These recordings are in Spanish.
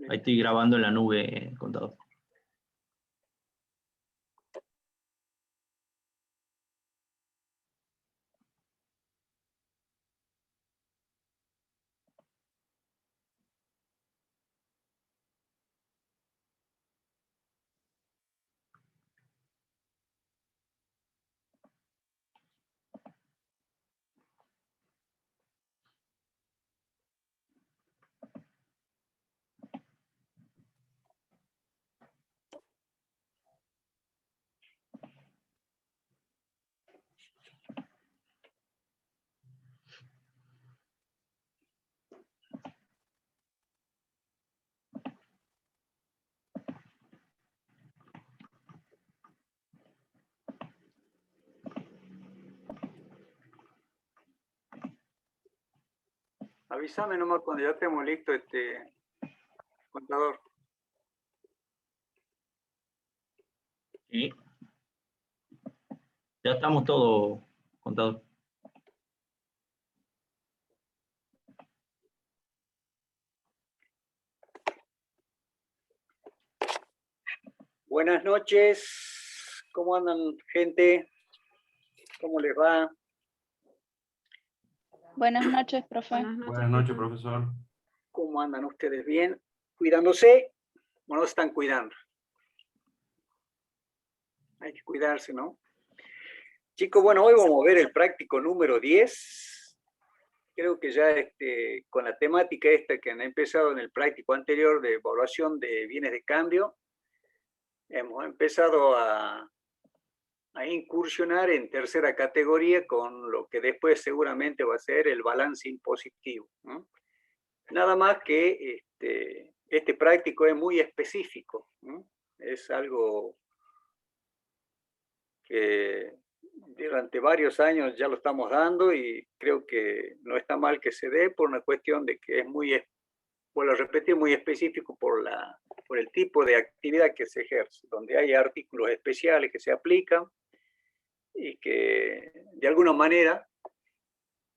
Ahí estoy grabando en la nube, contador. Avísame nomás cuando ya estemos listos, contador. Sí. Ya estamos todos, contador. Buenas noches, ¿cómo andan, gente? ¿Cómo les va? Buenas noches, profe. Buenas noches, profesor. ¿Cómo andan ustedes? ¿Bien? ¿Cuidándose? ¿O no se están cuidando? Hay que cuidarse, ¿no? Chicos, bueno, hoy vamos a ver el práctico número 10. Creo que ya con la temática esta que han empezado en el práctico anterior de evaluación de bienes de cambio, hemos empezado a incursionar en tercera categoría con lo que después seguramente va a ser el balance impositivo, ¿no? Nada más que este práctico es muy específico, ¿no? Es algo que durante varios años ya lo estamos dando y creo que no está mal que se dé por una cuestión de que es muy, vuelvo a repetir, muy específico por el tipo de actividad que se ejerce, donde hay artículos especiales que se aplican y que de alguna manera,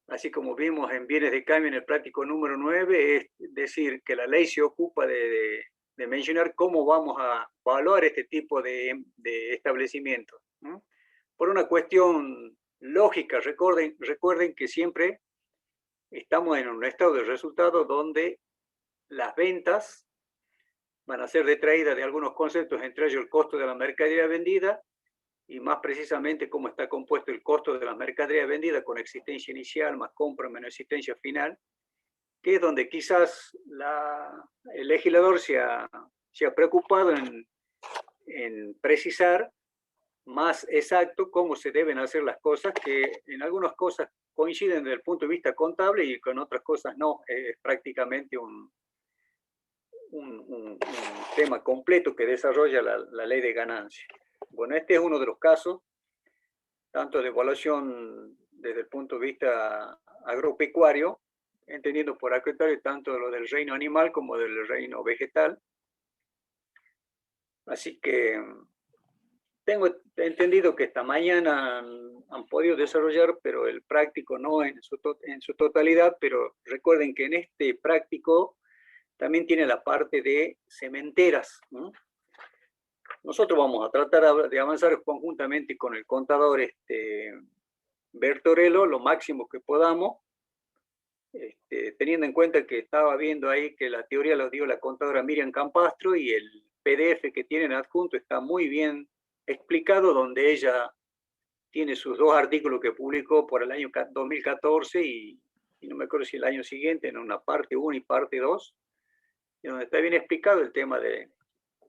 así como vimos en bienes de cambio en el práctico número 9, es decir, que la ley se ocupa de mencionar cómo vamos a evaluar este tipo de establecimientos, ¿no? Por una cuestión lógica, recuerden que siempre estamos en un estado de resultado donde las ventas van a ser detraídas de algunos conceptos, entre ellos el costo de la mercadería vendida, y más precisamente cómo está compuesto el costo de la mercadería vendida con existencia inicial más compra menos existencia final, que es donde quizás el legislador se ha preocupado en precisar más exacto cómo se deben hacer las cosas, que en algunas cosas coinciden desde el punto de vista contable y con otras cosas no. Es prácticamente un tema completo que desarrolla la ley de ganancia. Bueno, este es uno de los casos, tanto de evaluación desde el punto de vista agropecuario, entendiendo por agropecuario tanto lo del reino animal como del reino vegetal. Así que tengo entendido que esta mañana han podido desarrollar, pero el práctico no en su totalidad, pero recuerden que en este práctico también tiene la parte de cementeras, ¿no? Nosotros vamos a tratar de avanzar conjuntamente con el contador Bertorello lo máximo que podamos, teniendo en cuenta que estaba viendo ahí que la teoría la dio la contadora Miriam Campastro y el PDF que tienen adjunto está muy bien explicado, donde ella tiene sus dos artículos que publicó por el año 2014 y no me acuerdo si el año siguiente, en una parte 1 y parte 2, donde está bien explicado el tema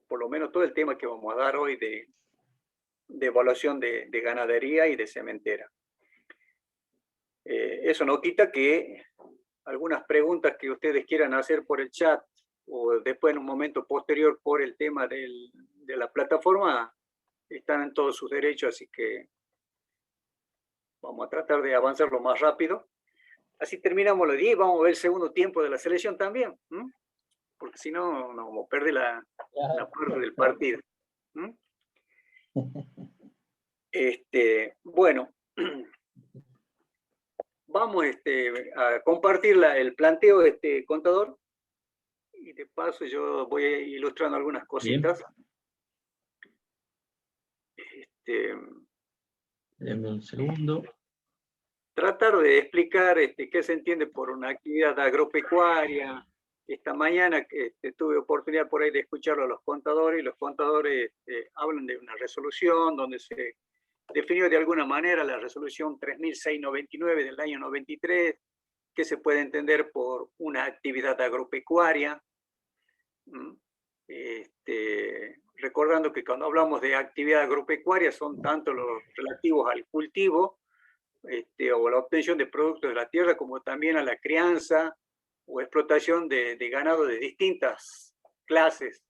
por lo menos todo el tema que vamos a dar hoy de evaluación de ganadería y de cementera. Eso no quita que algunas preguntas que ustedes quieran hacer por el chat o después en un momento posterior por el tema de la plataforma están en todos sus derechos, así que vamos a tratar de avanzar lo más rápido. Así terminamos los 10 y vamos a ver el segundo tiempo de la selección también, ¿m? Porque si no, no vamos a perder la parte del partido. ¿M? Bueno, vamos a compartir el planteo, contador, y de paso yo voy ilustrando algunas Bien. cositas. Denme un segundo. Tratar de explicar qué se entiende por una actividad agropecuaria. Esta mañana tuve oportunidad por ahí de escucharlo a los contadores, y los contadores hablan de una resolución donde se definió de alguna manera la resolución 3699 del año 93, que se puede entender por una actividad agropecuaria. Recordando que cuando hablamos de actividad agropecuaria son tanto los relativos al cultivo o la obtención de productos de la tierra, como también a la crianza o explotación de ganado de distintas clases.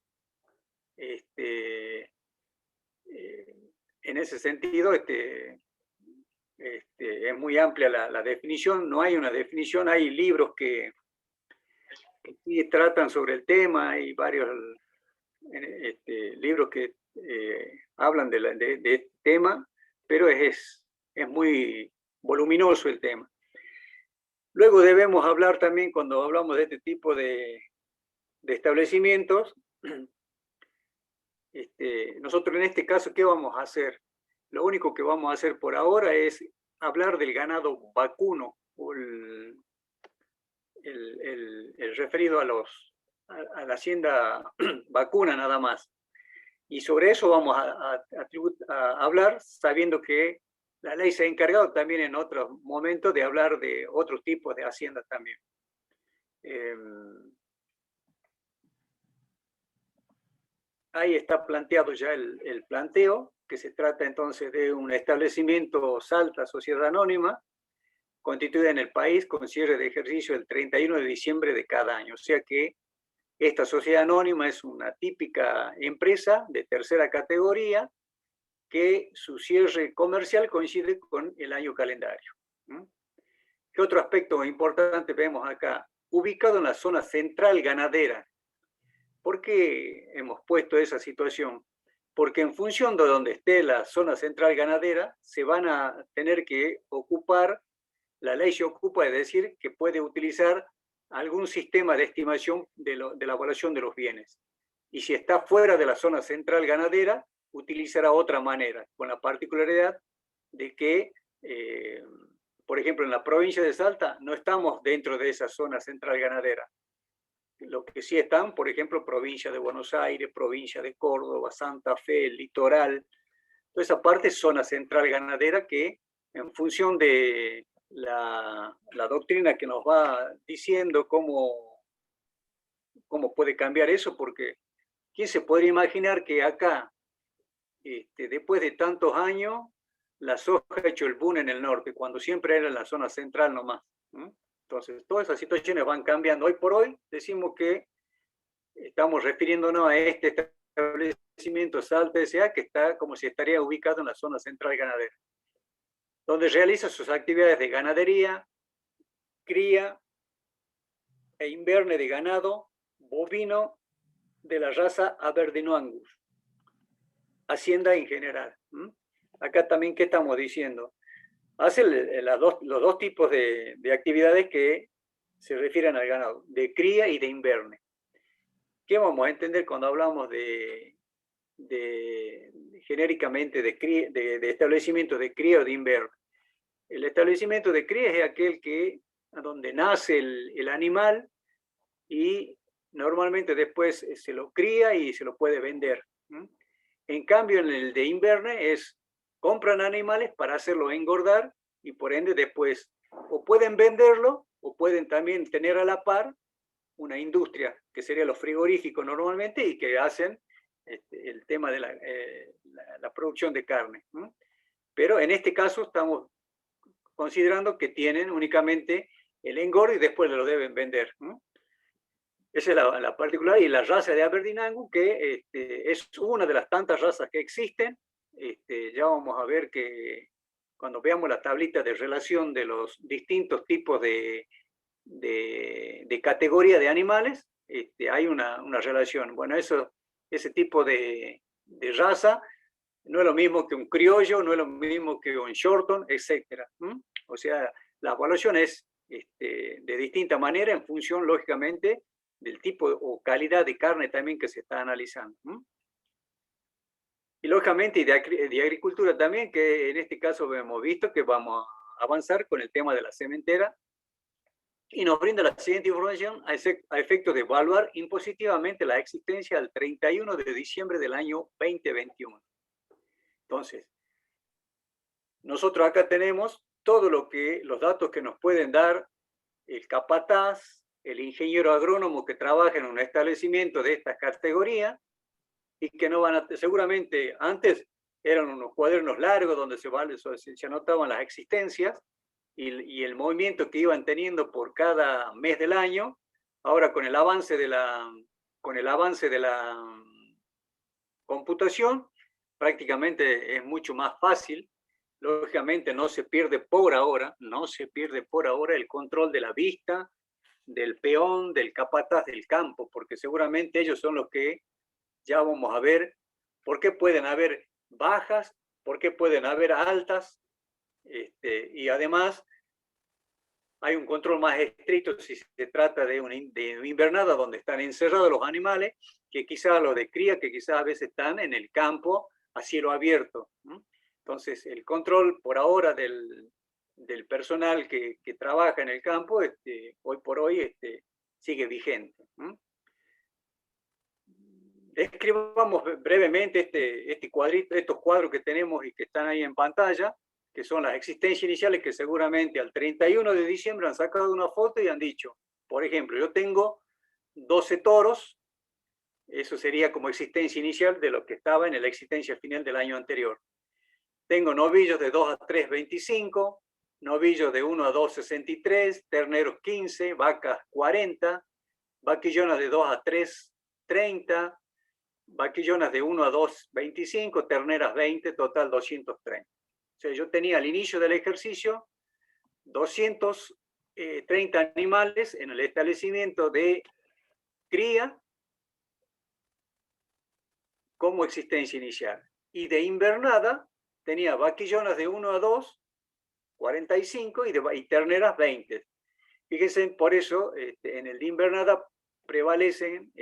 En ese sentido, es muy amplia la definición. No hay una definición, hay libros que sí tratan sobre el tema, hay varios libros que hablan de este tema, pero es muy voluminoso el tema. Luego debemos hablar también, cuando hablamos de este tipo de establecimientos, nosotros en este caso, ¿qué vamos a hacer? Lo único que vamos a hacer por ahora es hablar del ganado vacuno, o el referido a la hacienda vacuna nada más. Y sobre eso vamos a hablar, sabiendo que la ley se ha encargado también en otros momentos de hablar de otros tipos de haciendas también. Ahí está planteado ya el planteo, que se trata entonces de un establecimiento Salta Sociedad Anónima, constituida en el país con cierre de ejercicio el 31 de diciembre de cada año. O sea que esta sociedad anónima es una típica empresa de tercera categoría que su cierre comercial coincide con el año calendario. ¿Qué otro aspecto importante vemos acá? Ubicado en la zona central ganadera. ¿Por qué hemos puesto esa situación? Porque en función de donde esté la zona central ganadera, se van a tener que ocupar, la ley se ocupa de decir que puede utilizar algún sistema de estimación de la evaluación de los bienes. Y si está fuera de la zona central ganadera, utilizará otra manera, con la particularidad de que, por ejemplo, en la provincia de Salta no estamos dentro de esa zona central ganadera. Lo que sí están, por ejemplo, provincia de Buenos Aires, provincia de Córdoba, Santa Fe, el litoral. Toda esa parte es zona central ganadera que, en función de la doctrina que nos va diciendo cómo puede cambiar eso, porque ¿quién se podría imaginar que acá, después de tantos años, la soja ha hecho el boom en el norte, cuando siempre era en la zona central nomás? Entonces, todas esas situaciones van cambiando. Hoy por hoy decimos que estamos refiriéndonos a este establecimiento Salta S.A., que está como si estaría ubicado en la zona central ganadera, donde realiza sus actividades de ganadería, cría e inverne de ganado bovino de la raza Aberdeen Angus. Hacienda en general. Acá también, ¿qué estamos diciendo? Hace los dos tipos de actividades que se refieren al ganado, de cría y de inverne. ¿Qué vamos a entender cuando hablamos genéricamente de establecimiento de cría o de inverne? El establecimiento de cría es aquel donde nace el animal y normalmente después se lo cría y se lo puede vender. En cambio, en el de inverne compran animales para hacerlo engordar y por ende después o pueden venderlo o pueden también tener a la par una industria, que sería los frigoríficos normalmente, y que hacen el tema de la producción de carne. Pero en este caso estamos considerando que tienen únicamente el engorde y después lo deben vender. Esa es la particular, y la raza de Aberdeen Angus, que es una de las tantas razas que existen. Ya vamos a ver que cuando veamos la tablita de relación de los distintos tipos de categoría de animales, hay una relación. Bueno, ese tipo de raza no es lo mismo que un criollo, no es lo mismo que un shorton, etc. O sea, la evaluación es de distinta manera en función, lógicamente, del tipo o calidad de carne también que se está analizando. Y lógicamente de agricultura también, que en este caso hemos visto que vamos a avanzar con el tema de la sementera, y nos brinda la siguiente información a efecto de evaluar impositivamente la existencia al 31 de diciembre del año 2021. Entonces, nosotros acá tenemos todo los datos que nos pueden dar el capataz, el ingeniero agrónomo que trabaja en un establecimiento de esta categoría, y que no van a, seguramente antes eran unos cuadernos largos donde se anotaban las existencias y el movimiento que iban teniendo por cada mes del año. Ahora con el avance de la computación, prácticamente es mucho más fácil. Lógicamente no se pierde por ahora el control de la vista, del peón, del capataz del campo, porque seguramente ellos son los que ya vamos a ver por qué pueden haber bajas, por qué pueden haber altas, y además hay un control más estricto si se trata de una invernada donde están encerrados los animales, que quizás los de cría, que quizás a veces están en el campo a cielo abierto. Entonces, el control por ahora del personal que trabaja en el campo, hoy por hoy, sigue vigente. Describamos brevemente este cuadrito, estos cuadros que tenemos y que están ahí en pantalla, que son las existencias iniciales que seguramente al 31 de diciembre han sacado una foto y han dicho, por ejemplo, yo tengo 12 toros, eso sería como existencia inicial de lo que estaba en la existencia final del año anterior. Tengo novillos de 2 a 3,25, novillos de 1 a 2,63, terneros 15, vacas 40, vaquillonas de 2 a 3,30, vaquillonas de 1 a 2,25, terneras 20, total 230. O sea, yo tenía al inicio del ejercicio 230 animales en el establecimiento de cría como existencia inicial. Y de invernada tenía vaquillonas de 1 a 2, 45, y terneras 20. Fíjense, por eso en el de invernada prevalecen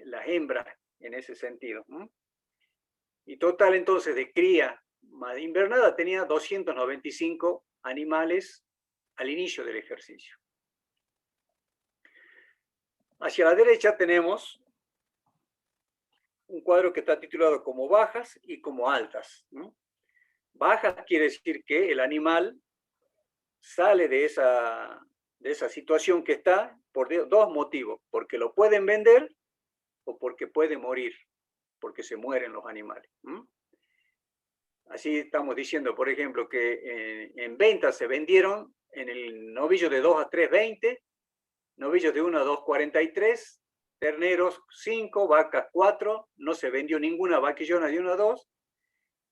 las hembras en ese sentido. Y total entonces de cría más de invernada tenía 295 animales al inicio del ejercicio. Hacia la derecha tenemos un cuadro que está titulado como bajas y como altas. Bajas quiere decir que el animal sale de esa situación que está por dos motivos, porque lo pueden vender o porque puede morir, porque se mueren los animales. Así estamos diciendo, por ejemplo, que en ventas se vendieron en el novillo de 2 a 3,20, novillos de 1 a 2,43, terneros 5, vacas 4, no se vendió ninguna vaquillona de 1 a 2,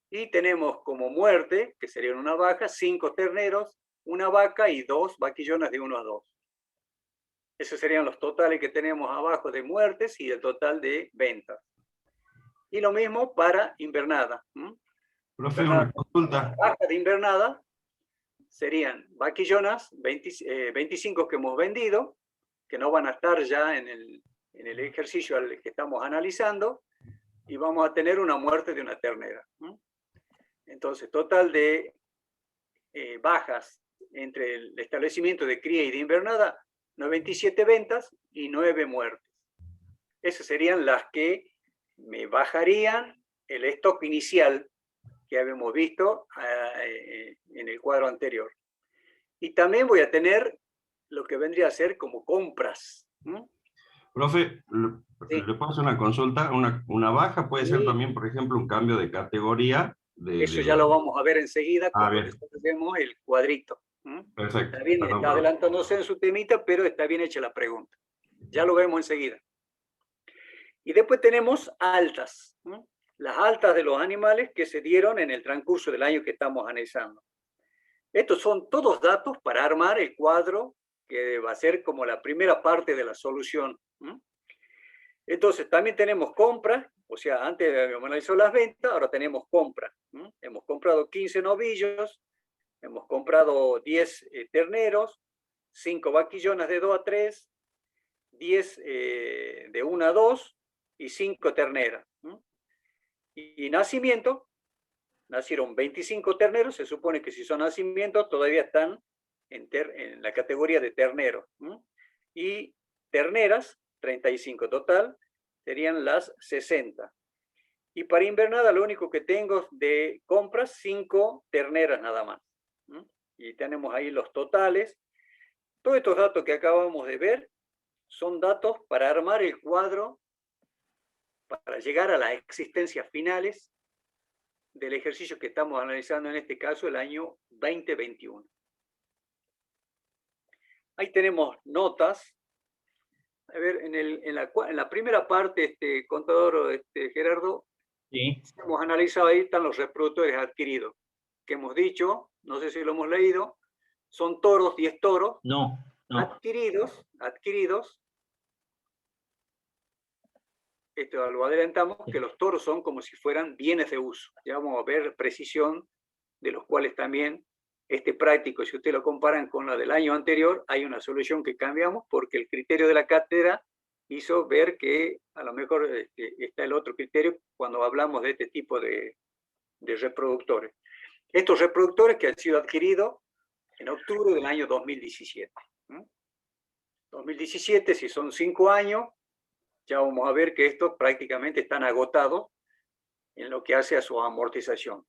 y tenemos como muerte, que serían una baja, 5 terneros, una vaca y 2 vaquillonas de 1 a 2. Esos serían los totales que tenemos abajo de muertes y el total de ventas. Y lo mismo para invernada. Profe, una consulta. Baja de invernada serían vaquillonas, 25 que hemos vendido, que no van a estar ya en el ejercicio al que estamos analizando, y vamos a tener una muerte de una ternera. Entonces, total de bajas entre el establecimiento de cría y de invernada, 97 ventas y 9 muertes. Esas serían las que me bajarían el stock inicial que habíamos visto en el cuadro anterior. Y también voy a tener lo que vendría a ser como compras. Profe, Sí. ¿le puedo hacer una consulta? Una baja puede ser también, por ejemplo, un cambio de categoría. Eso ya lo vamos a ver enseguida cuando bien. vemos el cuadrito. Perfecto. Está bien, Perdón, está adelantándose en su temita, pero está bien hecha la pregunta. Ya lo vemos enseguida. Y después tenemos altas. Las altas de los animales que se dieron en el transcurso del año que estamos analizando. Estos son todos datos para armar el cuadro que va a ser como la primera parte de la solución. Entonces, también tenemos compras, o sea, antes habíamos analizado las ventas, ahora tenemos compras. Hemos comprado 15 novillos, hemos comprado 10 terneros, 5 vaquillonas de 2 a 3, 10 de 1 a 2 y 5 terneras. Y nacimiento, nacieron 25 terneros, se supone que si son nacimientos todavía están en la categoría de terneros. Y terneras, 35 total, serían las 60. Y para invernada lo único que tengo de compras, 5 terneras nada más. Y tenemos ahí los totales. Todos estos datos que acabamos de ver son datos para armar el cuadro, para llegar a las existencias finales del ejercicio que estamos analizando, en este caso el año 2021. Ahí tenemos notas. A ver, en la primera parte, contador Gerardo, Sí. hemos analizado, ahí están los reproductores adquiridos, que hemos dicho, no sé si lo hemos leído, son toros, 10 toros, No. adquiridos, esto lo adelantamos, que los toros son como si fueran bienes de uso. Ya vamos a ver precisión, de los cuales también práctico, si ustedes lo comparan con la del año anterior, hay una solución que cambiamos porque el criterio de la cátedra hizo ver que a lo mejor está el otro criterio cuando hablamos de este tipo de reproductores. Estos reproductores que han sido adquiridos en octubre del año 2017. 2017, si son 5 años, ya vamos a ver que estos prácticamente están agotados en lo que hace a su amortización.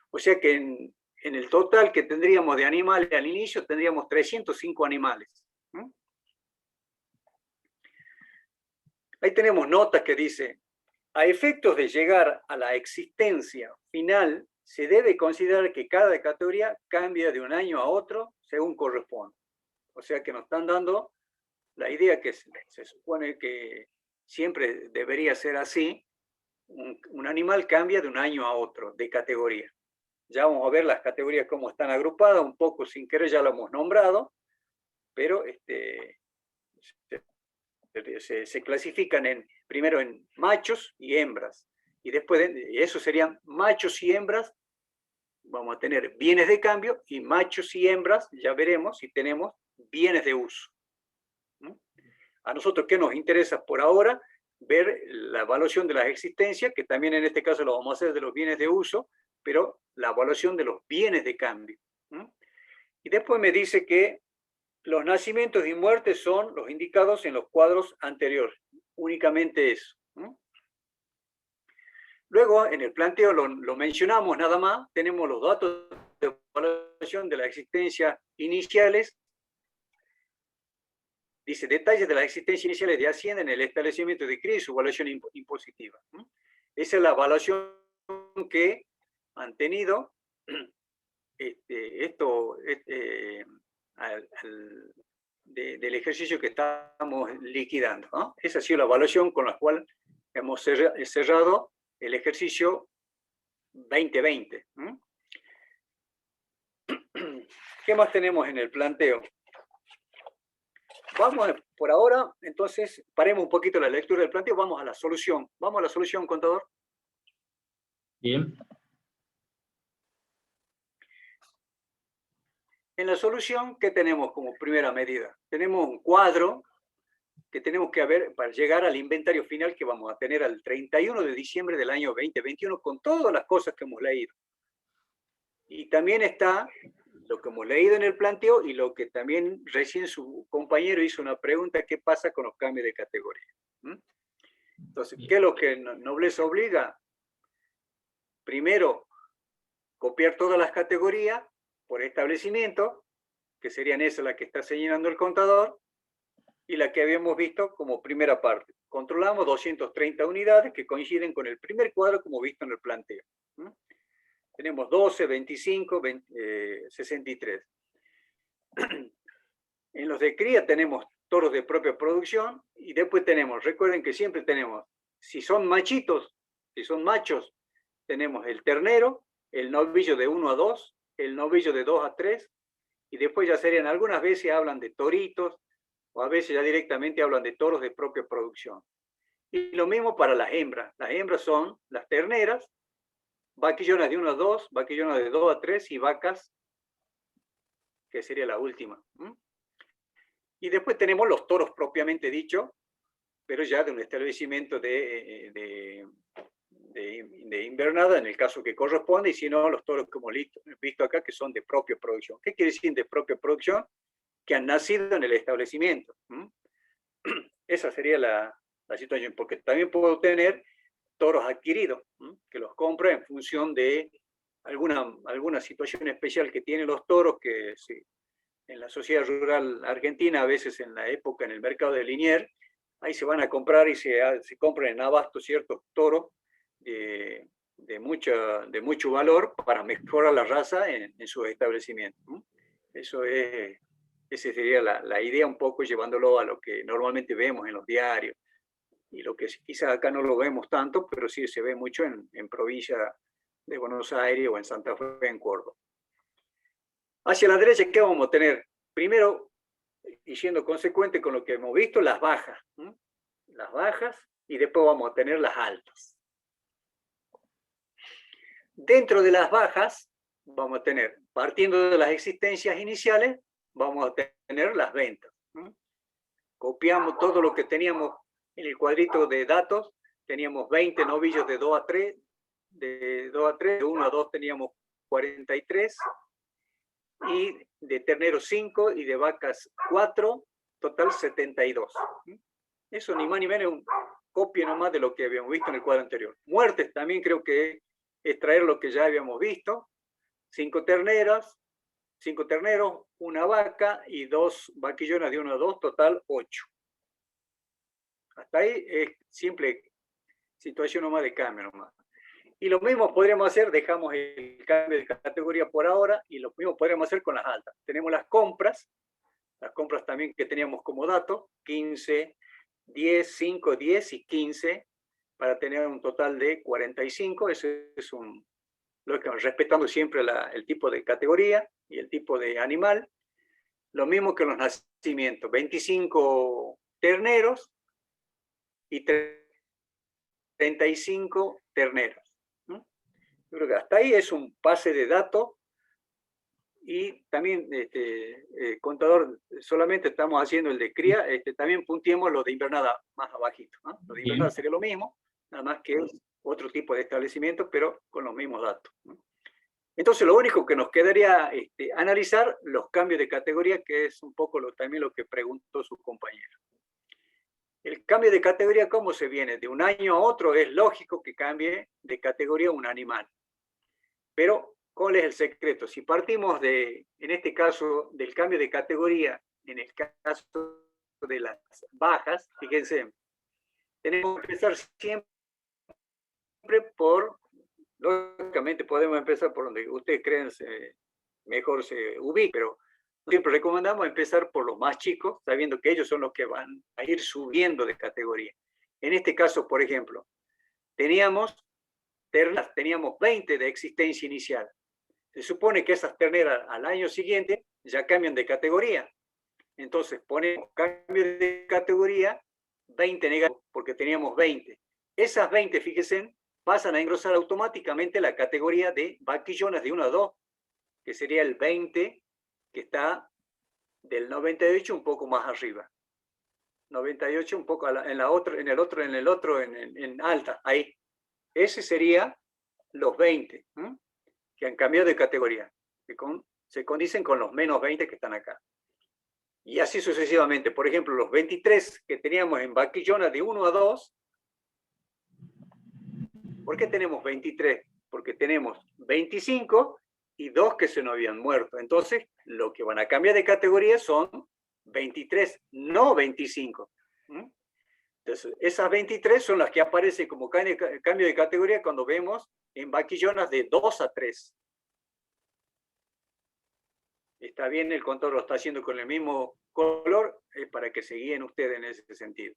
O sea que en el total que tendríamos de animales al inicio, tendríamos 305 animales. Ahí tenemos notas que dice, a efectos de llegar a la existencia final, se debe considerar que cada categoría cambia de un año a otro según corresponde. O sea que nos están dando la idea que se supone que siempre debería ser así. Un animal cambia de un año a otro, de categoría. Ya vamos a ver las categorías cómo están agrupadas, un poco sin querer ya lo hemos nombrado, pero se clasifican primero en machos y hembras. Y después eso serían machos y hembras, vamos a tener bienes de cambio, y machos y hembras, ya veremos si tenemos bienes de uso. A nosotros, ¿qué nos interesa por ahora? Ver la evaluación de las existencias, que también en este caso lo vamos a hacer de los bienes de uso, pero la evaluación de los bienes de cambio. Y después me dice que los nacimientos y muertes son los indicados en los cuadros anteriores. Únicamente eso. Luego, en el planteo lo mencionamos nada más, tenemos los datos de evaluación de las existencias iniciales. Dice, detalles de las existencias iniciales de Hacienda en el establecimiento de CRI y su evaluación impositiva. Esa es la evaluación que han tenido del ejercicio que estamos liquidando, ¿no? Esa ha sido la evaluación con la cual hemos cerrado el ejercicio 2020. ¿Qué más tenemos en el planteo? Vamos, por ahora, entonces, paremos un poquito la lectura del planteo, vamos a la solución. Vamos a la solución, contador. Bien. En la solución, ¿qué tenemos como primera medida? Tenemos un cuadro que tenemos que ver para llegar al inventario final que vamos a tener al 31 de diciembre del año 2021 con todas las cosas que hemos leído. Y también está lo que hemos leído en el planteo y lo que también recién su compañero hizo una pregunta, ¿qué pasa con los cambios de categoría? Entonces, ¿qué es lo que Nobleza obliga? Primero, copiar todas las categorías por establecimiento, que serían esas las que está señalando el contador, y la que habíamos visto como primera parte. Controlamos 230 unidades que coinciden con el primer cuadro como visto en el planteo. Tenemos 12, 25, 63. En los de cría tenemos toros de propia producción y después tenemos, recuerden que siempre tenemos, si son machitos, si son machos, tenemos el ternero, el novillo de 1 a 2, el novillo de 2 a 3, y después ya serían, algunas veces hablan de toritos, o a veces ya directamente hablan de toros de propia producción. Y lo mismo para las hembras. Las hembras son las terneras, vaquillonas de 1 a 2, vaquillonas de 2 a 3 y vacas, que sería la última. Y después tenemos los toros propiamente dicho, pero ya de un establecimiento de invernada, en el caso que corresponde, y si no, los toros que hemos visto acá, que son de propia producción. ¿Qué quiere decir de propia producción? Que han nacido en el establecimiento. Esa sería la situación, porque también puedo tener toros adquiridos, que los compro en función de alguna situación especial que tienen los toros, que sí, en la sociedad rural argentina, a veces en la época, en el mercado de Liniers, ahí se van a comprar y se compran en abasto ciertos toros de mucho valor para mejorar la raza en sus establecimientos. Esa sería la idea, un poco llevándolo a lo que normalmente vemos en los diarios, y lo que quizás acá no lo vemos tanto, pero sí se ve mucho en provincia de Buenos Aires o en Santa Fe, en Córdoba. Hacia la derecha, ¿qué vamos a tener? Primero, y siendo consecuente con lo que hemos visto, las bajas. Las bajas, y después vamos a tener las altas. Dentro de las bajas, vamos a tener, partiendo de las existencias iniciales, vamos a tener las ventas. Copiamos todo lo que teníamos en el cuadrito de datos, teníamos 20 novillos de 2 a 3, de 1 a 2 teníamos 43, y de terneros 5 y de vacas 4, total 72. Eso ni más ni menos es un copia nomás de lo que habíamos visto en el cuadro anterior. Muertes también creo que es traer lo que ya habíamos visto: 5 terneros, 1 vaca y 2 vaquillonas de 1 a 2, total 8. Hasta ahí es simple situación nomás de cambio nomás. Y lo mismo podríamos hacer, dejamos el cambio de categoría por ahora, y lo mismo podríamos hacer con las altas. Tenemos las compras también que teníamos como dato: 15, 10, 5, 10 y 15, para tener un total de 45. Eso es respetando siempre el tipo de categoría y el tipo de animal. Lo mismo que los nacimientos: 25 terneros y 35 terneros. Yo creo que hasta ahí es un pase de datos. Y también, contador, solamente estamos haciendo el de cría, también punteemos lo de invernada más abajito, ¿no? Lo de invernada sería lo mismo, nada más que es otro tipo de establecimiento, pero con los mismos datos, ¿no? Entonces, lo único que nos quedaría analizar los cambios de categoría, que es un poco también lo que preguntó su compañero. El cambio de categoría, ¿cómo se viene? De un año a otro es lógico que cambie de categoría un animal. Pero, ¿cuál es el secreto? Si partimos en este caso, del cambio de categoría, en el caso de las bajas, fíjense, tenemos que empezar siempre lógicamente podemos empezar por donde ustedes creen mejor se ubique, pero siempre recomendamos empezar por los más chicos, sabiendo que ellos son los que van a ir subiendo de categoría. En este caso, por ejemplo, teníamos 20 de existencia inicial. Se supone que esas terneras al año siguiente ya cambian de categoría. Entonces ponemos cambio de categoría, 20 negativos, porque teníamos 20. Esas 20, fíjense, pasan a engrosar automáticamente la categoría de vaquillonas de 1 a 2, que sería el 20, que está del 98 un poco más arriba. 98 un poco en el otro, en alta, ahí. Ese sería los 20, que han cambiado de categoría, que se condicen con los menos 20 que están acá. Y así sucesivamente. Por ejemplo, los 23 que teníamos en vaquillona de 1 a 2. ¿Por qué tenemos 23? Porque tenemos 25 y 2 que se nos habían muerto. Entonces, lo que van a cambiar de categoría son 23, no 25. Entonces, esas 23 son las que aparecen como cambio de categoría cuando vemos en vaquillonas de 2 a 3. Está bien, el contador lo está haciendo con el mismo color, para que se guíen ustedes en ese sentido.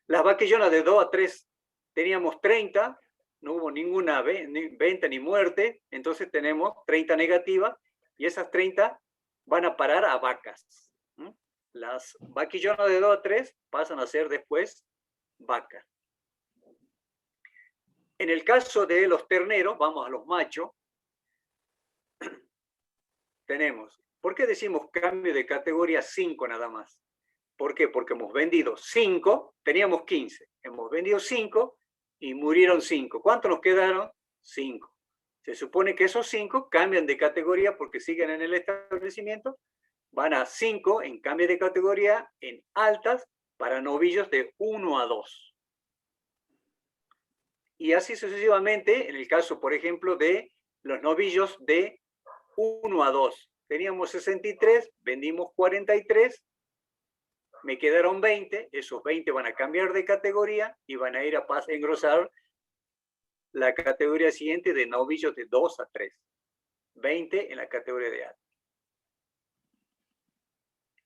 Las vaquillonas de 2 a 3 teníamos 30, no hubo ninguna venta ni muerte, entonces tenemos 30 negativas, y esas 30 van a parar a vacas. Las vaquillonas de 2 a 3 pasan a ser después vacas. En el caso de los terneros, vamos a los machos, tenemos, ¿por qué decimos cambio de categoría 5 nada más? ¿Por qué? Porque hemos vendido 5, teníamos 15, hemos vendido 5 y murieron 5. ¿Cuántos nos quedaron? 5. Se supone que esos 5 cambian de categoría porque siguen en el establecimiento, van a 5 en cambio de categoría en altas para novillos de 1 a 2. Y así sucesivamente, en el caso, por ejemplo, de los novillos de 1 a 2. Teníamos 63, vendimos 43, me quedaron 20, esos 20 van a cambiar de categoría y van a ir a engrosar la categoría siguiente de novillos de 2 a 3. 20 en la categoría de alta.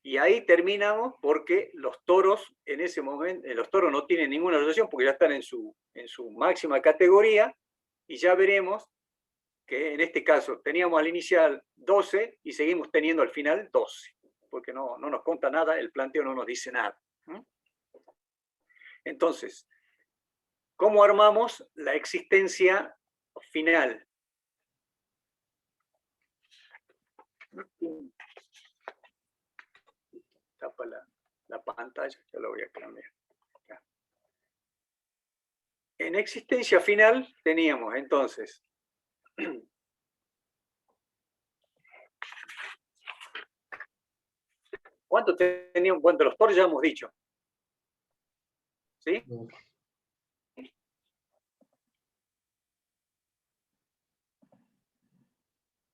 Y ahí terminamos porque los toros en ese momento, los toros no tienen ninguna relación porque ya están en su máxima categoría y ya veremos que en este caso teníamos al inicial 12 y seguimos teniendo al final 12, porque no nos conta nada, el planteo no nos dice nada. Entonces, ¿cómo armamos la existencia final? Tapa la pantalla, ya lo voy a cambiar. En existencia final teníamos entonces ¿cuánto teníamos? Bueno, de los toros ya hemos dicho. ¿Sí?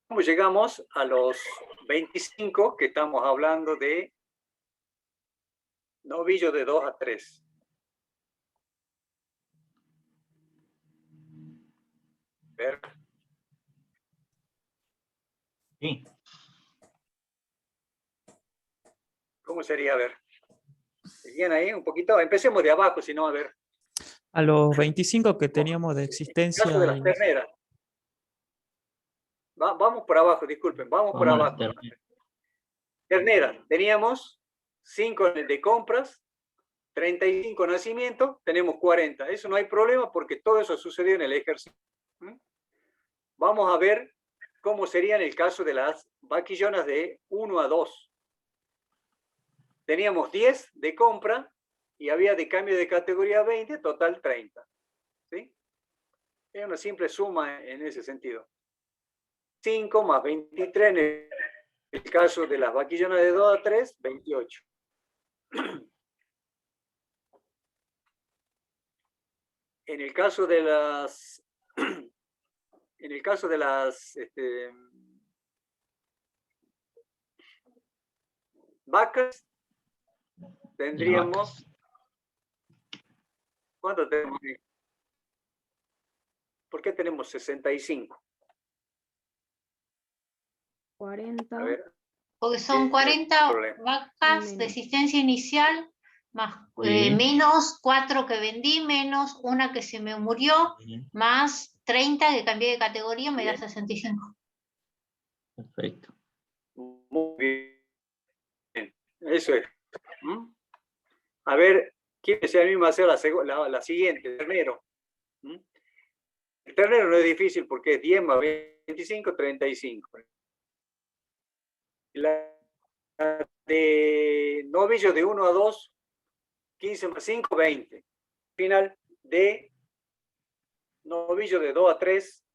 ¿Cómo llegamos a los 25 que estamos hablando de novillos de 2 a 3? Ver. Sí. ¿Cómo sería? A ver. ¿Seguían ahí un poquito? Empecemos de abajo, si no, a ver. A los 25 que teníamos de En el existencia. caso de las terneras. Vamos por abajo, disculpen, vamos por Vamos a la abajo. Terneras, teníamos 5 de compras, 35 nacimientos, tenemos 40. Eso no hay problema porque todo eso sucedió en el ejercicio. Vamos a ver cómo sería en el caso de las vaquillonas de 1 a 2. Teníamos 10 de compra y había de cambio de categoría 20, total 30. ¿Sí? Es una simple suma en ese sentido. 5 más 23 en el caso de las vaquillonas de 2 a 3, 28. En el caso de las vacas tendríamos ¿cuánto tenemos? ¿Por qué tenemos 65? 40. A ver, Porque son Sí, 40 problema. vacas de Menos. existencia inicial, más Sí. menos 4 que vendí, menos una que se me murió, más 30 que cambié de categoría, me da Bien. 65. Perfecto. muy bien. Eso es. A ver, ¿quién se anima a hacer la siguiente? Ternero. El ternero no es difícil porque es 10 más 25, 35. La de novillos de 1 a 2, 15 más 5, 20. Final de novillo de 2 a 3.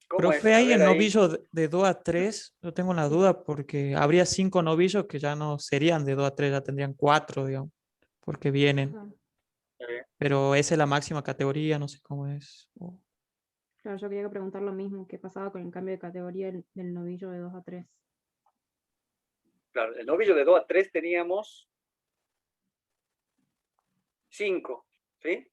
¿Cómo es? Profe, A ahí ver en ahí. novillo de 2 a 3, yo tengo una duda porque habría 5 novillos que ya no serían de 2 a 3, ya tendrían 4, digamos, porque vienen. Ajá. Pero esa es la máxima categoría, no sé cómo es. Claro, yo quería preguntar lo mismo, ¿qué pasaba con el cambio de categoría del novillo de 2 a 3? Claro, el novillo de 2 a 3 teníamos 5, ¿sí?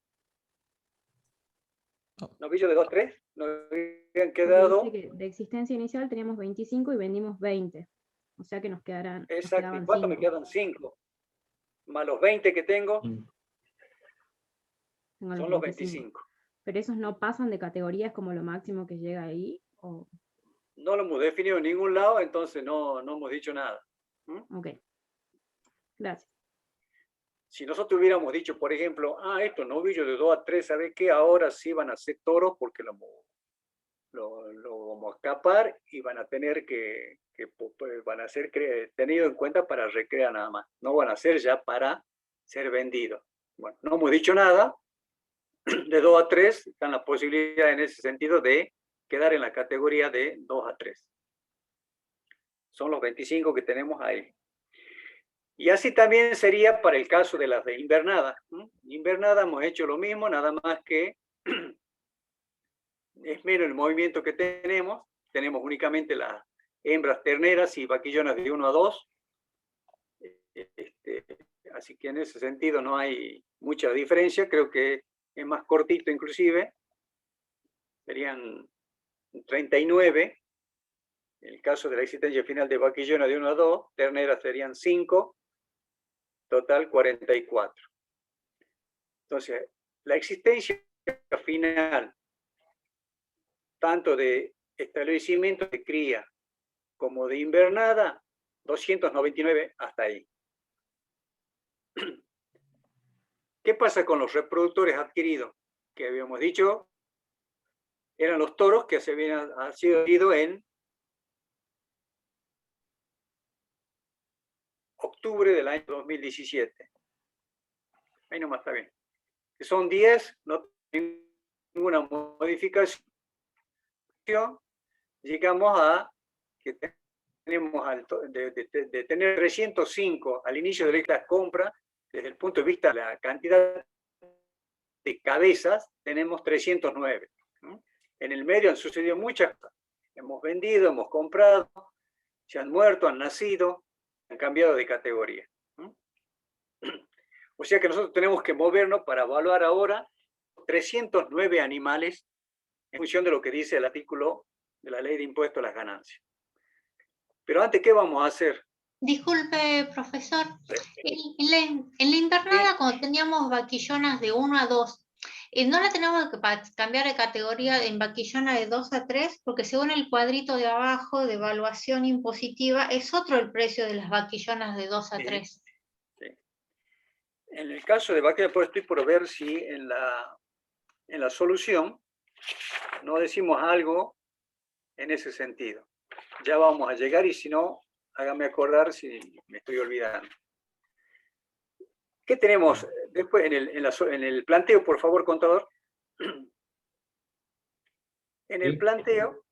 Oh. Novillo de 2 a 3 nos habían Porque quedado. dice que de existencia inicial teníamos 25 y vendimos 20. O sea que nos quedaban Exacto. ¿Y quedaban cuánto me 5. quedan? 5. Más los 20 que tengo, Tengo son los 25. Pero esos no pasan de categorías como lo máximo que llega ahí. ¿O? No lo hemos definido en ningún lado, entonces no hemos dicho nada. Ok. Gracias. Si nosotros hubiéramos dicho, por ejemplo, estos novillos de 2 a 3, ¿sabes qué? Ahora sí van a ser toros porque lo vamos a escapar y van a tener van a ser tenidos en cuenta para recrear nada más. No van a ser ya para ser vendidos. Bueno, no hemos dicho nada. De 2 a 3 están las posibilidades en ese sentido de quedar en la categoría de 2 a 3. Son los 25 que tenemos ahí. Y así también sería para el caso de las de invernada. Invernada hemos hecho lo mismo, nada más que es menos el movimiento que tenemos. Tenemos únicamente las hembras terneras y vaquillonas de 1 a 2. Así que en ese sentido no hay mucha diferencia. Creo que es más cortito inclusive. Serían 39. En el caso de la existencia final de vaquillona de 1 a 2, terneras serían 5. Total 44. Entonces, la existencia final, tanto de establecimiento de cría como de invernada, 299 hasta ahí. ¿Qué pasa con los reproductores adquiridos? Que habíamos dicho, eran los toros que se habían sido adquiridos en octubre del año 2017. Ahí nomás está bien. Que son 10, no tiene ninguna modificación. Llegamos a que tenemos de tener 305 al inicio de la compra, desde el punto de vista de la cantidad de cabezas, tenemos 309. En el medio han sucedido muchas cosas. Hemos vendido, hemos comprado, se han muerto, han nacido, han cambiado de categoría. O sea que nosotros tenemos que movernos para evaluar ahora 309 animales en función de lo que dice el artículo de la Ley de Impuesto a las Ganancias. Pero antes, ¿qué vamos a hacer? Disculpe, profesor. En la invernada, cuando teníamos vaquillonas de 1 a 2, ¿no la tenemos que cambiar de categoría en vaquillona de 2 a 3? Porque según el cuadrito de abajo de evaluación impositiva, es otro el precio de las vaquillonas de 2 a 3. Sí. En el caso de vaquilla, pues estoy por ver si en la solución no decimos algo en ese sentido. Ya vamos a llegar y si no, hágame acordar si me estoy olvidando. ¿Qué tenemos después en el planteo, por favor, contador? En el planteo,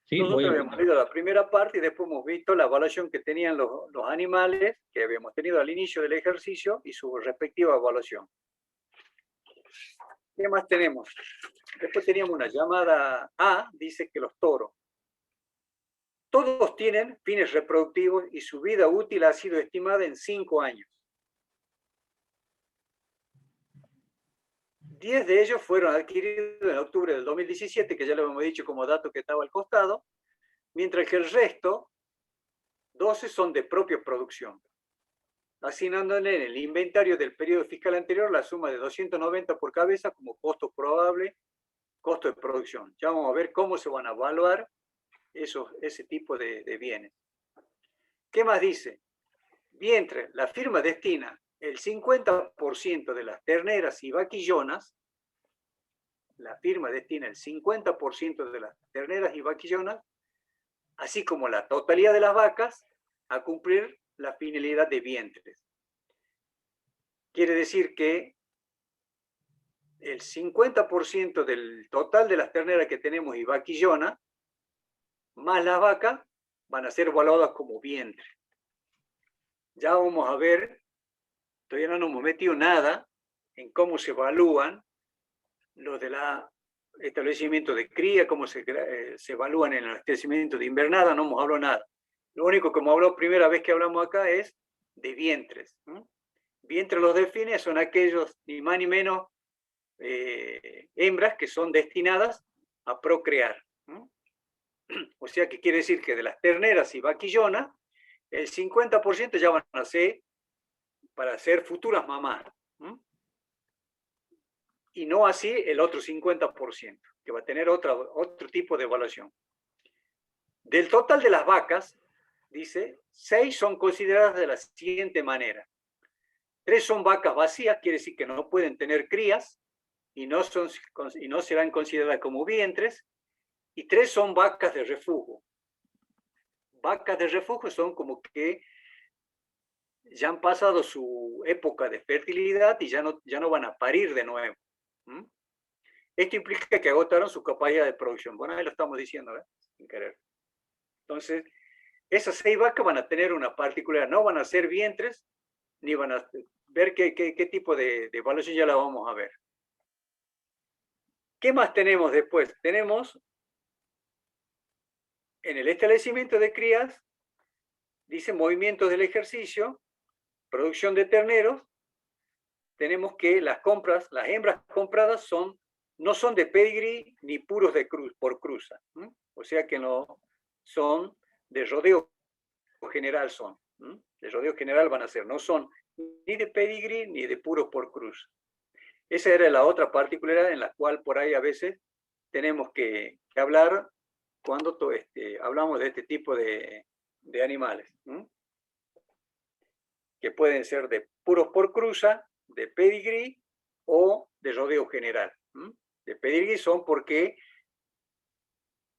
Sí, nosotros habíamos leído la primera parte y después hemos visto la evaluación que tenían los animales que habíamos tenido al inicio del ejercicio y su respectiva evaluación. ¿Qué más tenemos? Después teníamos una llamada A, dice que los toros. Todos tienen fines reproductivos y su vida útil ha sido estimada en 5 años. 10 de ellos fueron adquiridos en octubre del 2017, que ya lo hemos dicho como dato que estaba al costado, mientras que el resto, 12 son de propia producción, asignándole en el inventario del periodo fiscal anterior la suma de 290 por cabeza como costo probable, costo de producción. Ya vamos a ver cómo se van a evaluar ese tipo de bienes. ¿Qué más dice? Mientras la firma destina el 50% de las terneras y vaquillonas, la firma destina el 50% de las terneras y vaquillonas, así como la totalidad de las vacas, a cumplir la finalidad de vientres. Quiere decir que el 50% del total de las terneras que tenemos y vaquillonas, más las vacas, van a ser evaluadas como vientre. Ya vamos a ver, todavía no nos hemos metido nada en cómo se evalúan los de la establecimiento de cría, cómo se evalúan en el establecimiento de invernada, no hemos hablado nada. Lo único que hemos hablado primera vez que hablamos acá es de vientres. Vientres los define, son aquellos ni más ni menos hembras que son destinadas a procrear. O sea que quiere decir que de las terneras y vaquillonas, el 50% ya van a ser para ser futuras mamás. Y no así el otro 50%, que va a tener otro tipo de evaluación. Del total de las vacas, dice, 6 son consideradas de la siguiente manera. 3 son vacas vacías, quiere decir que no pueden tener crías y no serán consideradas como vientres. y 3 son vacas de refugio. Vacas de refugio son como que ya han pasado su época de fertilidad y ya no van a parir de nuevo. ¿Mm? Esto implica que agotaron su capacidad de producción. Bueno, ahí lo estamos diciendo, ¿eh? Sin querer. Entonces, esas 6 vacas van a tener una particularidad. No van a ser vientres, ni van a ver qué tipo de evaluación ya la vamos a ver. ¿Qué más tenemos después? Tenemos en el establecimiento de crías, dice movimientos del ejercicio, producción de terneros. Tenemos que las hembras compradas no son de pedigrí ni puros por cruza. ¿Mm? O sea que no son de rodeo general de rodeo general van a ser, no son ni de pedigrí ni de puros por cruz. Esa era la otra particularidad en la cual por ahí a veces tenemos que hablar cuando hablamos de este tipo de animales, que pueden ser de puros por cruza, de pedigrí o de rodeo general. De pedigrí son porque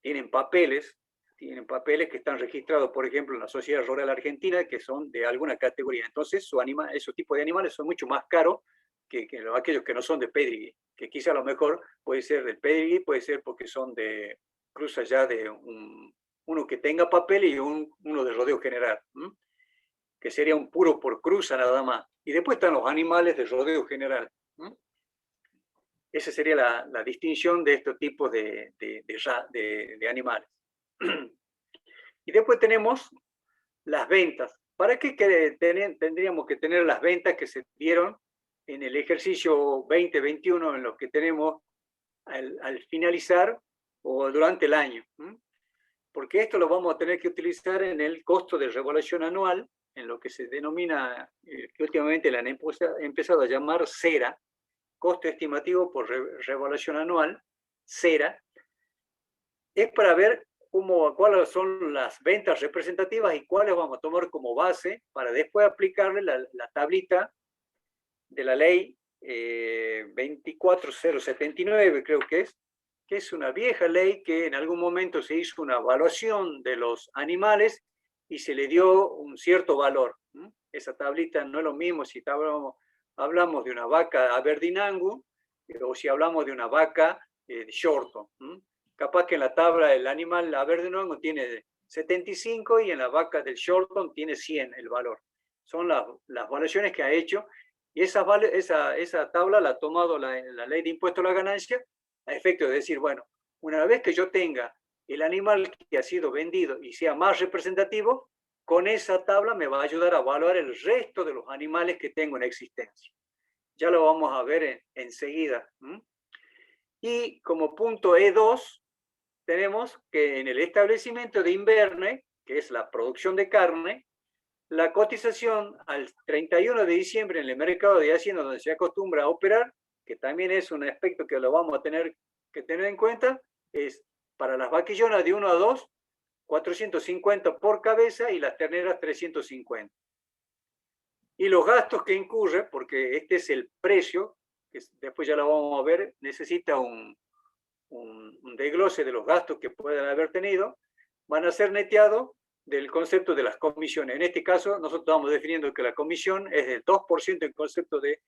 tienen papeles que están registrados, por ejemplo, en la Sociedad Rural Argentina, que son de alguna categoría. Entonces, esos tipos de animales son mucho más caros que aquellos que no son de pedigrí, que quizá a lo mejor puede ser del pedigrí, puede ser porque son de cruza ya de uno que tenga papel y uno de rodeo general, que sería un puro por cruza nada más. Y después están los animales de rodeo general. Esa sería la distinción de estos tipos de animales. Y después tenemos las ventas. ¿Para qué tendríamos que tener las ventas que se dieron en el ejercicio 2021, en los que tenemos al finalizar o durante el año? Porque esto lo vamos a tener que utilizar en el costo de revaluación anual, en lo que se denomina, que últimamente le han empezado a llamar CERA, costo estimativo por revaluación anual, CERA. Es para ver cuáles son las ventas representativas y cuáles vamos a tomar como base para después aplicarle la tablita de la ley 24079, creo que es una vieja ley que en algún momento se hizo una evaluación de los animales y se le dio un cierto valor. Esa tablita no es lo mismo si hablamos de una vaca Aberdeen-Angus o si hablamos de una vaca Shorton. Capaz que en la tabla el animal Aberdeen-Angus tiene 75 y en la vaca del Shorton tiene 100 el valor. Son las evaluaciones que ha hecho y esa tabla la ha tomado la ley de impuesto a la ganancia a efecto de decir, bueno, una vez que yo tenga el animal que ha sido vendido y sea más representativo, con esa tabla me va a ayudar a evaluar el resto de los animales que tengo en existencia. Ya lo vamos a ver enseguida. Y como punto E2, tenemos que en el establecimiento de Inverne, que es la producción de carne, la cotización al 31 de diciembre en el mercado de Hacienda, donde se acostumbra a operar, que también es un aspecto que lo vamos a tener que tener en cuenta, es para las vaquillonas de 1 a 2, 450 por cabeza y las terneras 350. Y los gastos que incurre, porque este es el precio, que después ya lo vamos a ver, necesita un desglose de los gastos que puedan haber tenido, van a ser neteados del concepto de las comisiones. En este caso, nosotros estamos definiendo que la comisión es del 2% en concepto de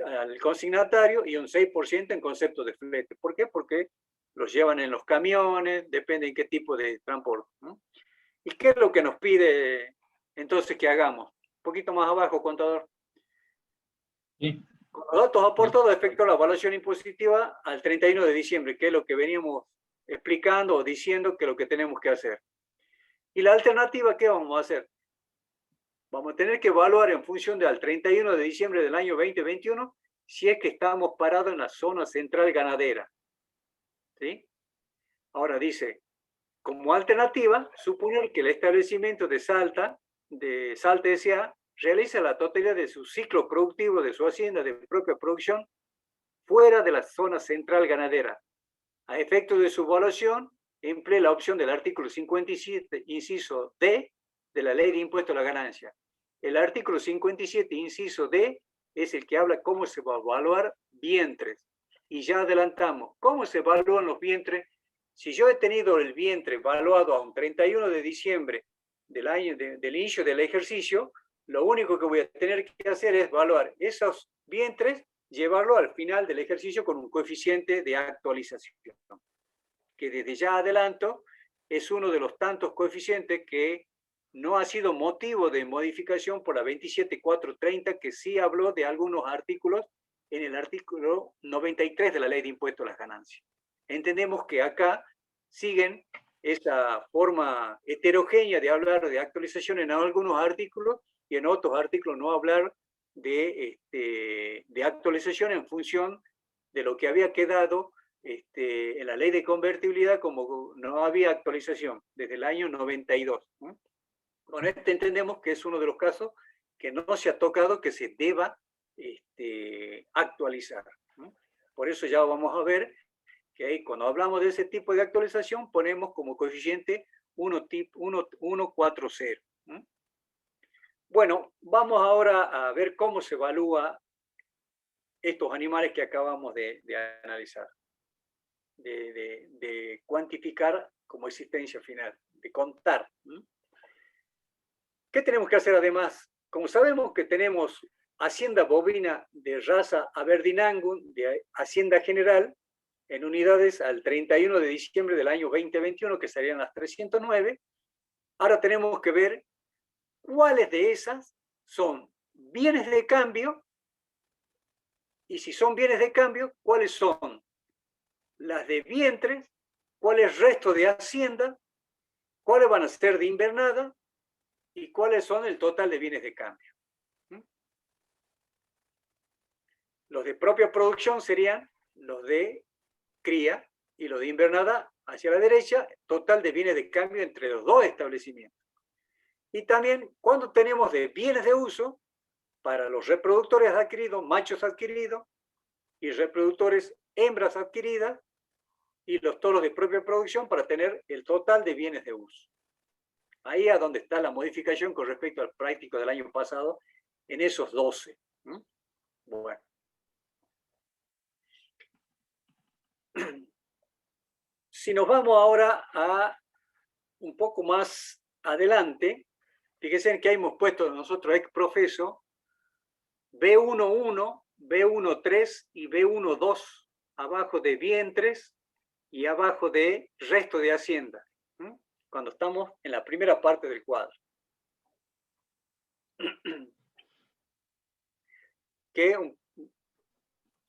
al consignatario y un 6% en concepto de flete. ¿Por qué? Porque los llevan en los camiones, depende en qué tipo de transporte, ¿no? ¿Y qué es lo que nos pide entonces que hagamos? Un poquito más abajo, contador. Sí. Con los datos aportados efectúa la evaluación impositiva al 31 de diciembre, que es lo que veníamos explicando o diciendo que es lo que tenemos que hacer. ¿Y la alternativa qué vamos a hacer? Vamos a tener que evaluar en función del 31 de diciembre del año 2021 si es que estamos parados en la zona central ganadera. ¿Sí? Ahora dice, como alternativa, suponer que el establecimiento de Salta S.A. realiza la totalidad de su ciclo productivo de su hacienda de propia producción fuera de la zona central ganadera. A efecto de su evaluación, emplee la opción del artículo 57, inciso D, de la Ley de Impuesto a la Ganancia. El artículo 57, inciso D, es el que habla cómo se va a evaluar vientres. Y ya adelantamos, ¿cómo se evalúan los vientres? Si yo he tenido el vientre evaluado a un 31 de diciembre del año del inicio del ejercicio, lo único que voy a tener que hacer es evaluar esos vientres, llevarlo al final del ejercicio con un coeficiente de actualización, que desde ya adelanto es uno de los tantos coeficientes que no ha sido motivo de modificación por la 27430, que sí habló de algunos artículos en el artículo 93 de la Ley de Impuestos a las Ganancias. Entendemos que acá siguen esa forma heterogénea de hablar de actualización en algunos artículos y en otros artículos no hablar de actualización en función de lo que había quedado en la Ley de Convertibilidad, como no había actualización desde el año 92. Con este entendemos que es uno de los casos que no se ha tocado, que se deba actualizar. Por eso ya vamos a ver que ahí, cuando hablamos de ese tipo de actualización, ponemos como coeficiente 1,40. Bueno, vamos ahora a ver cómo se evalúa estos animales que acabamos de analizar, de cuantificar como existencia final, de contar. ¿Qué tenemos que hacer además? Como sabemos que tenemos hacienda bovina de raza Aberdeen-Angus, de Hacienda General, en unidades al 31 de diciembre del año 2021, que serían las 309, ahora tenemos que ver cuáles de esas son bienes de cambio, y si son bienes de cambio, cuáles son las de vientres, cuáles restos de hacienda, cuáles van a ser de invernada, y cuáles son el total de bienes de cambio. Los de propia producción serían los de cría y los de invernada hacia la derecha, total de bienes de cambio entre los dos establecimientos. Y también cuando tenemos de bienes de uso, para los reproductores adquiridos, machos adquiridos, y reproductores hembras adquiridas, y los toros de propia producción para tener el total de bienes de uso. Ahí es donde está la modificación con respecto al práctico del año pasado, en esos 12. Bueno. Si nos vamos ahora a un poco más adelante, fíjense que hemos puesto nosotros ex profeso B1.1, B1.3 y B1.2, abajo de vientres y abajo de resto de hacienda, cuando estamos en la primera parte del cuadro. Que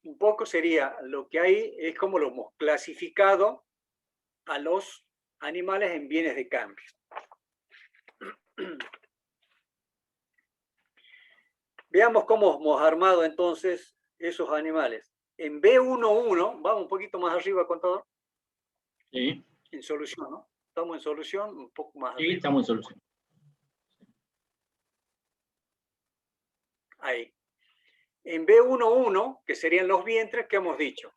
un poco sería lo que hay, es como lo hemos clasificado a los animales en bienes de cambio. Veamos cómo hemos armado entonces esos animales. En B1.1, vamos un poquito más arriba, contador. Sí, En solución, ¿no? Estamos en solución, un poco más sí, arriba. estamos en solución. Ahí. En B1.1, que serían los vientres, ¿qué hemos dicho?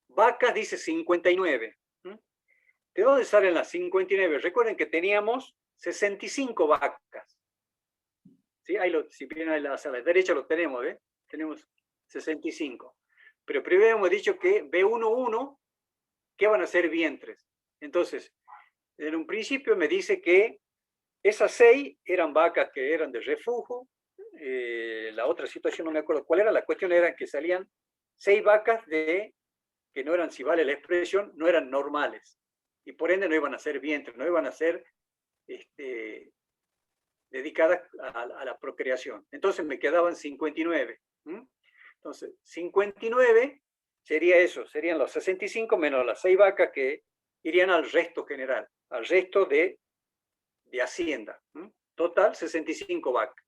Vacas dice 59. ¿De dónde salen las 59? Recuerden que teníamos 65 vacas. ¿Sí? Ahí si vienen a la derecha lo tenemos, ¿eh? Tenemos 65. Pero primero hemos dicho que B1.1, ¿qué van a ser vientres? Entonces, en un principio me dice que esas 6 eran vacas que eran de refugio. La otra situación no me acuerdo cuál era. La cuestión era que salían 6 vacas que no eran, si vale la expresión, no eran normales. Y por ende no iban a ser vientres, no iban a ser dedicadas a la procreación. Entonces me quedaban 59. Entonces, 59 sería eso, serían los 65 menos las 6 vacas que irían al resto general, al resto de hacienda. Total, 65 vacas.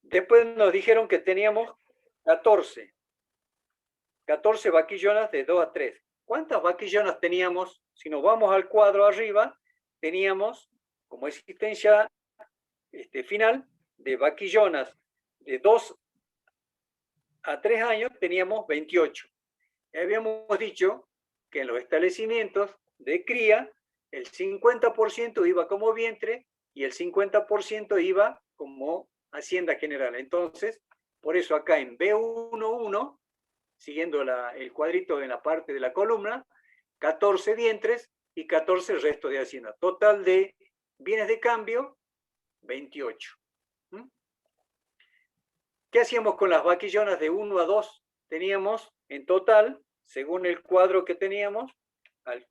Después nos dijeron que teníamos 14 vaquillonas de 2 a 3. ¿Cuántas vaquillonas teníamos? Si nos vamos al cuadro arriba, teníamos como existencia final de vaquillonas de 2 a 3 años, teníamos 28. Habíamos dicho que en los establecimientos de cría, el 50% iba como vientre y el 50% iba como hacienda general. Entonces, por eso acá en B1.1 siguiendo el cuadrito en la parte de la columna, 14 vientres y 14 restos de hacienda. Total de bienes de cambio, 28. ¿Qué hacíamos con las vaquillonas de 1 a 2? Teníamos en total, según el cuadro que teníamos, al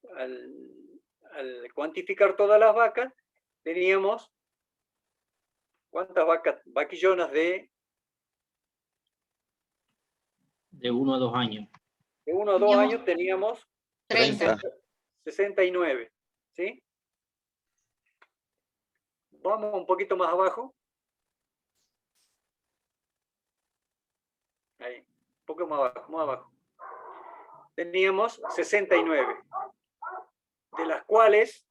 cuantificar todas las vacas, teníamos, ¿cuántas vaquillonas de 1 a 2 años. de 1 a 2 Teníamos años? Teníamos 30. 69, ¿sí? Vamos un poquito más abajo. Ahí, un poco más abajo, más abajo. Teníamos 69, de las cuales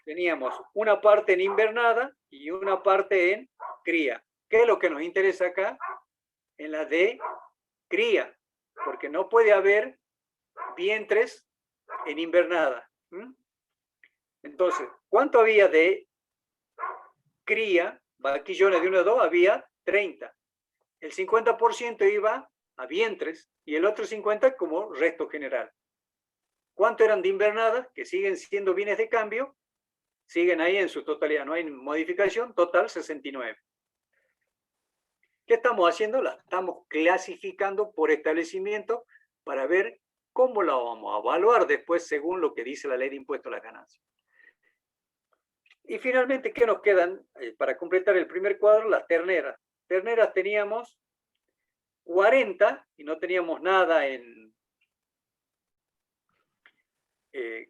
teníamos una parte en invernada y una parte en cría. ¿Qué es lo que nos interesa acá? En la de cría, porque no puede haber vientres en invernada. Entonces, ¿cuánto había de cría? Vaquillones de 1 a 2 había 30. El 50% iba a vientres y el otro 50% como resto general. ¿Cuánto eran de invernada? Que siguen siendo bienes de cambio, siguen ahí en su totalidad, no hay modificación, total 69. ¿Qué estamos haciendo? La estamos clasificando por establecimiento para ver cómo la vamos a evaluar después según lo que dice la ley de impuesto a las ganancias. Y finalmente, ¿qué nos quedan? Para completar el primer cuadro, las terneras. Terneras teníamos 40 y no teníamos nada en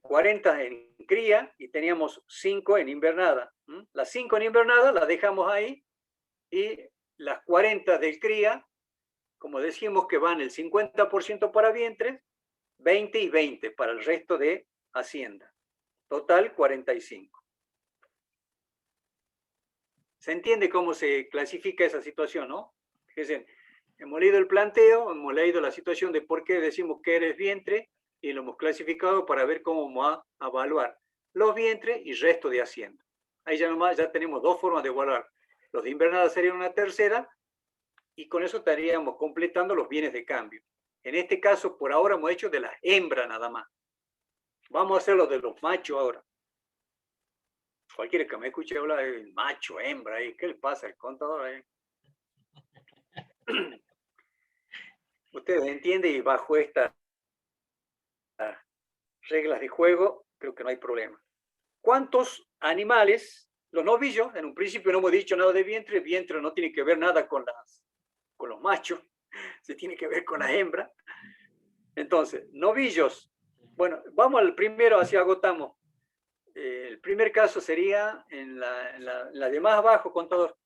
40 en cría y teníamos 5 en invernada. Las 5 en invernada las dejamos ahí y las 40 del cría, como decimos que van el 50% para vientres, 20 y 20 para el resto de hacienda. Total 45. ¿Se entiende cómo se clasifica esa situación, no? Fíjense, hemos leído el planteo, hemos leído la situación de por qué decimos que eres vientre y lo hemos clasificado para ver cómo vamos a evaluar los vientres y resto de hacienda. Ahí ya nomás ya tenemos dos formas de evaluar. Los de invernada serían una tercera y con eso estaríamos completando los bienes de cambio. En este caso, por ahora hemos hecho de las hembras nada más. Vamos a hacer los de los machos ahora. Cualquiera que me escuche hablar de macho, hembra, ¿qué le pasa al contador ahí? Ustedes entienden y bajo estas reglas de juego, creo que no hay problema. ¿Cuántos animales, los novillos, en un principio no hemos dicho nada de vientre, vientre no tiene que ver nada con los machos, se tiene que ver con las hembras. Entonces, novillos, bueno, vamos al primero, así agotamos. El primer caso sería en la de más abajo, contador.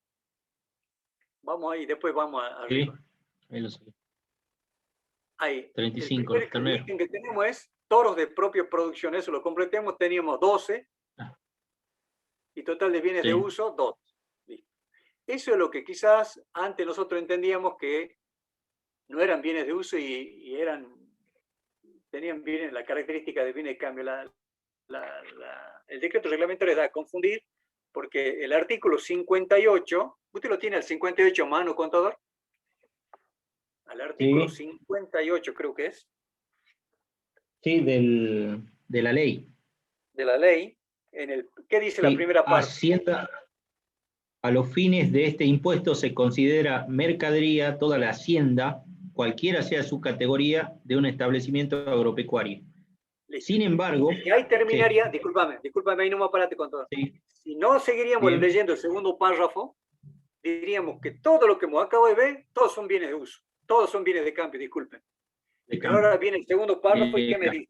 Vamos ahí, después vamos arriba. Sí, ahí lo sé. Ahí. 35, el primer ítem que tenemos es toros de propia producción. Eso lo completemos, teníamos 12. Y total de bienes de uso, 2. Listo. Eso es lo que quizás antes nosotros entendíamos que no eran bienes de uso y tenían bienes, la característica de bienes de cambio. El decreto reglamentario da a confundir porque el artículo 58, ¿usted lo tiene al 58 a mano, contador? Al artículo 58 creo que es. Sí, de la ley. De la ley. ¿Qué dice la primera parte? Hacienda, a los fines de este impuesto se considera mercadería toda la hacienda, cualquiera sea su categoría, de un establecimiento agropecuario. Listo. Sin embargo... Y ahí terminaría, discúlpame, ahí no me apárate con todo. Sí. Si no seguiríamos leyendo el segundo párrafo, diríamos que todo lo que hemos acabado de ver, todos son bienes de uso, todos son bienes de cambio, disculpen. Pero ahora viene el segundo párrafo y ¿qué me dice?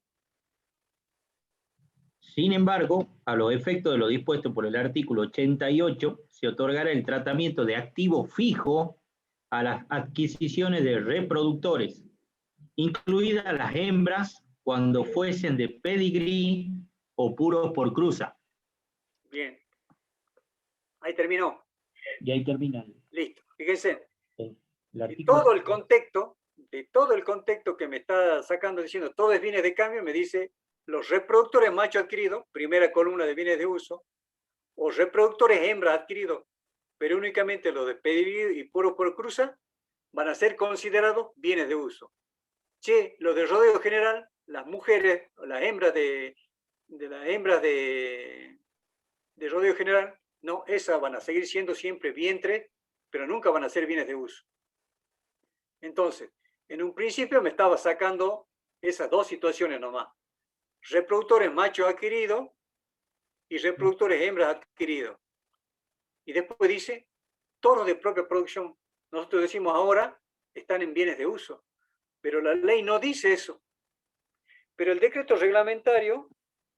Sin embargo, a los efectos de lo dispuesto por el artículo 88, se otorgará el tratamiento de activo fijo a las adquisiciones de reproductores, incluidas las hembras cuando fuesen de pedigrí o puros por cruza. Bien. Ahí terminó. Y ahí termina. Listo. Fíjense. De todo el contexto que me está sacando diciendo todo es bienes de cambio, me dice los reproductores macho adquiridos, primera columna de bienes de uso, o reproductores hembra adquiridos, pero únicamente los de pedigrí y puros por cruza, van a ser considerados bienes de uso. Che, los de rodeo general, las mujeres, o las hembras de rodeo general, no, esas van a seguir siendo siempre vientre, pero nunca van a ser bienes de uso. Entonces, en un principio me estaba sacando esas dos situaciones nomás. Reproductores machos adquiridos y reproductores hembras adquiridos. Y después dice, toros de propia producción. Nosotros decimos ahora, están en bienes de uso. Pero la ley no dice eso. Pero el decreto reglamentario,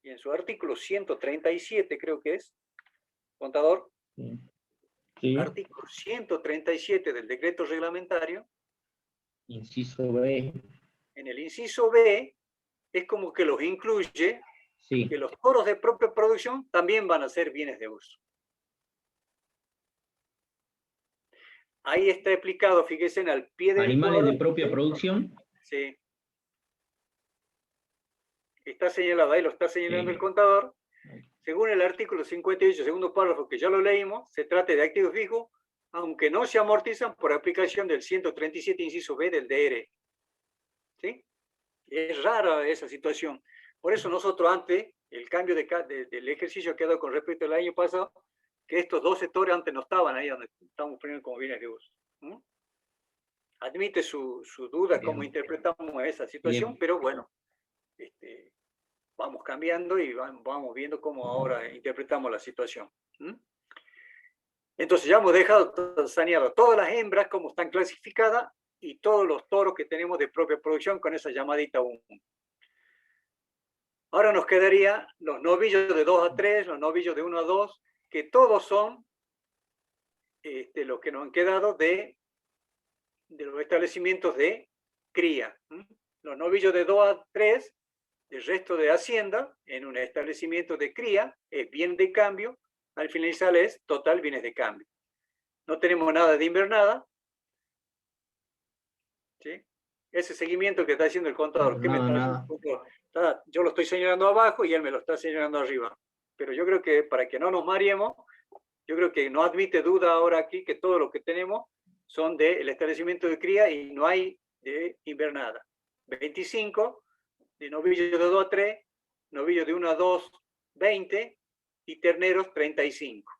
y en su artículo 137 creo que es, contador, Sí. artículo 137 del decreto reglamentario, Inciso B. en el inciso B, es como que los incluye, Sí. que los toros de propia producción también van a ser bienes de uso. Ahí está explicado, fíjense, en al pie del Animales de cuadro. propia producción. Sí. Está señalado, ahí lo está señalando Sí. el contador. Según el artículo 58, segundo párrafo, que ya lo leímos, se trata de activos fijos, aunque no se amortizan por aplicación del 137, inciso B del DR. ¿Sí? Es rara esa situación. Por eso nosotros antes, el cambio del ejercicio quedó con respecto al año pasado, que estos dos sectores antes no estaban ahí donde estamos poniendo como bienes de uso. ¿Mm? Admite su duda Bien. cómo interpretamos esa situación, Bien. pero bueno, vamos cambiando y vamos viendo cómo ahora interpretamos la situación. ¿Mm? Entonces ya hemos dejado saneado todas las hembras como están clasificadas y todos los toros que tenemos de propia producción con esa llamadita 1. Ahora nos quedaría los novillos de 2 a 3, los novillos de 1 a 2, que todos son los que nos han quedado de los establecimientos de cría. Los novillos de 2 a 3, el resto de hacienda, en un establecimiento de cría, es bien de cambio, al finalizar es total bienes de cambio. No tenemos nada de invernada. ¿Sí? Ese seguimiento que está haciendo el contador. ¿Qué me está haciendo? Yo lo estoy señalando abajo y él me lo está señalando arriba. Pero yo creo que para que no nos mareemos, yo creo que no admite duda ahora aquí que todo lo que tenemos son del establecimiento de cría y no hay de invernada. 25, de novillos de 2 a 3, novillos de 1 a 2, 20 y terneros 35.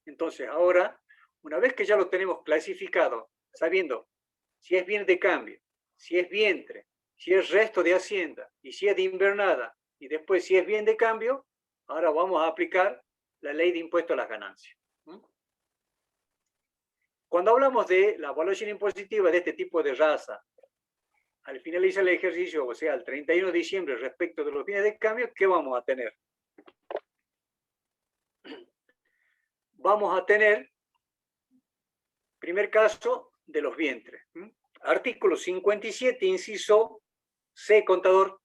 Entonces ahora, una vez que ya lo tenemos clasificado, sabiendo si es bien de cambio, si es vientre, si es resto de hacienda y si es de invernada, y después si es bien de cambio, ahora vamos a aplicar la ley de impuesto a las ganancias. Cuando hablamos de la evaluación impositiva de este tipo de raza, al finalizar el ejercicio, o sea, el 31 de diciembre respecto de los bienes de cambio, ¿qué vamos a tener? Vamos a tener, primer caso, de los vientres. Artículo 57, inciso C, contador.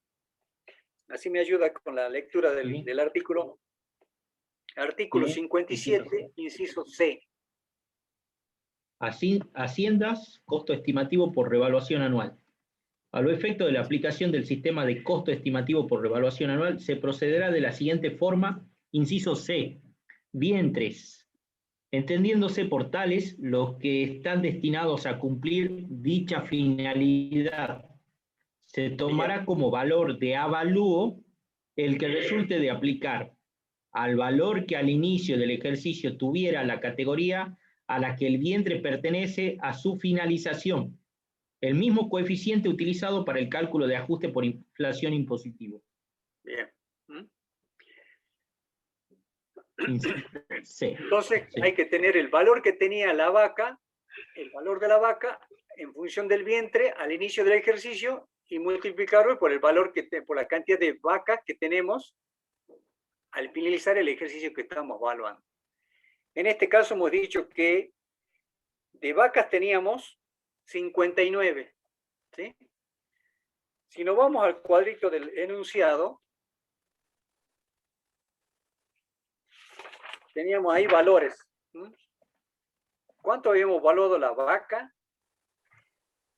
Así me ayuda con la lectura del artículo. Artículo 57, inciso C. Haciendas, costo estimativo por revaluación anual. A lo efecto de la aplicación del sistema de costo estimativo por revaluación anual, se procederá de la siguiente forma, inciso C, vientres, entendiéndose por tales los que están destinados a cumplir dicha finalidad. Se tomará como valor de avalúo el que resulte de aplicar al valor que al inicio del ejercicio tuviera la categoría a la que el vientre pertenece a su finalización, el mismo coeficiente utilizado para el cálculo de ajuste por inflación impositivo. Bien. Sí. Entonces Sí. hay que tener el valor que tenía la vaca, el valor de la vaca en función del vientre al inicio del ejercicio y multiplicarlo por el valor por la cantidad de vacas que tenemos al finalizar el ejercicio que estamos evaluando. En este caso hemos dicho que de vacas teníamos 59. ¿Sí? Si nos vamos al cuadrito del enunciado, teníamos ahí valores. ¿Cuánto habíamos evaluado la vaca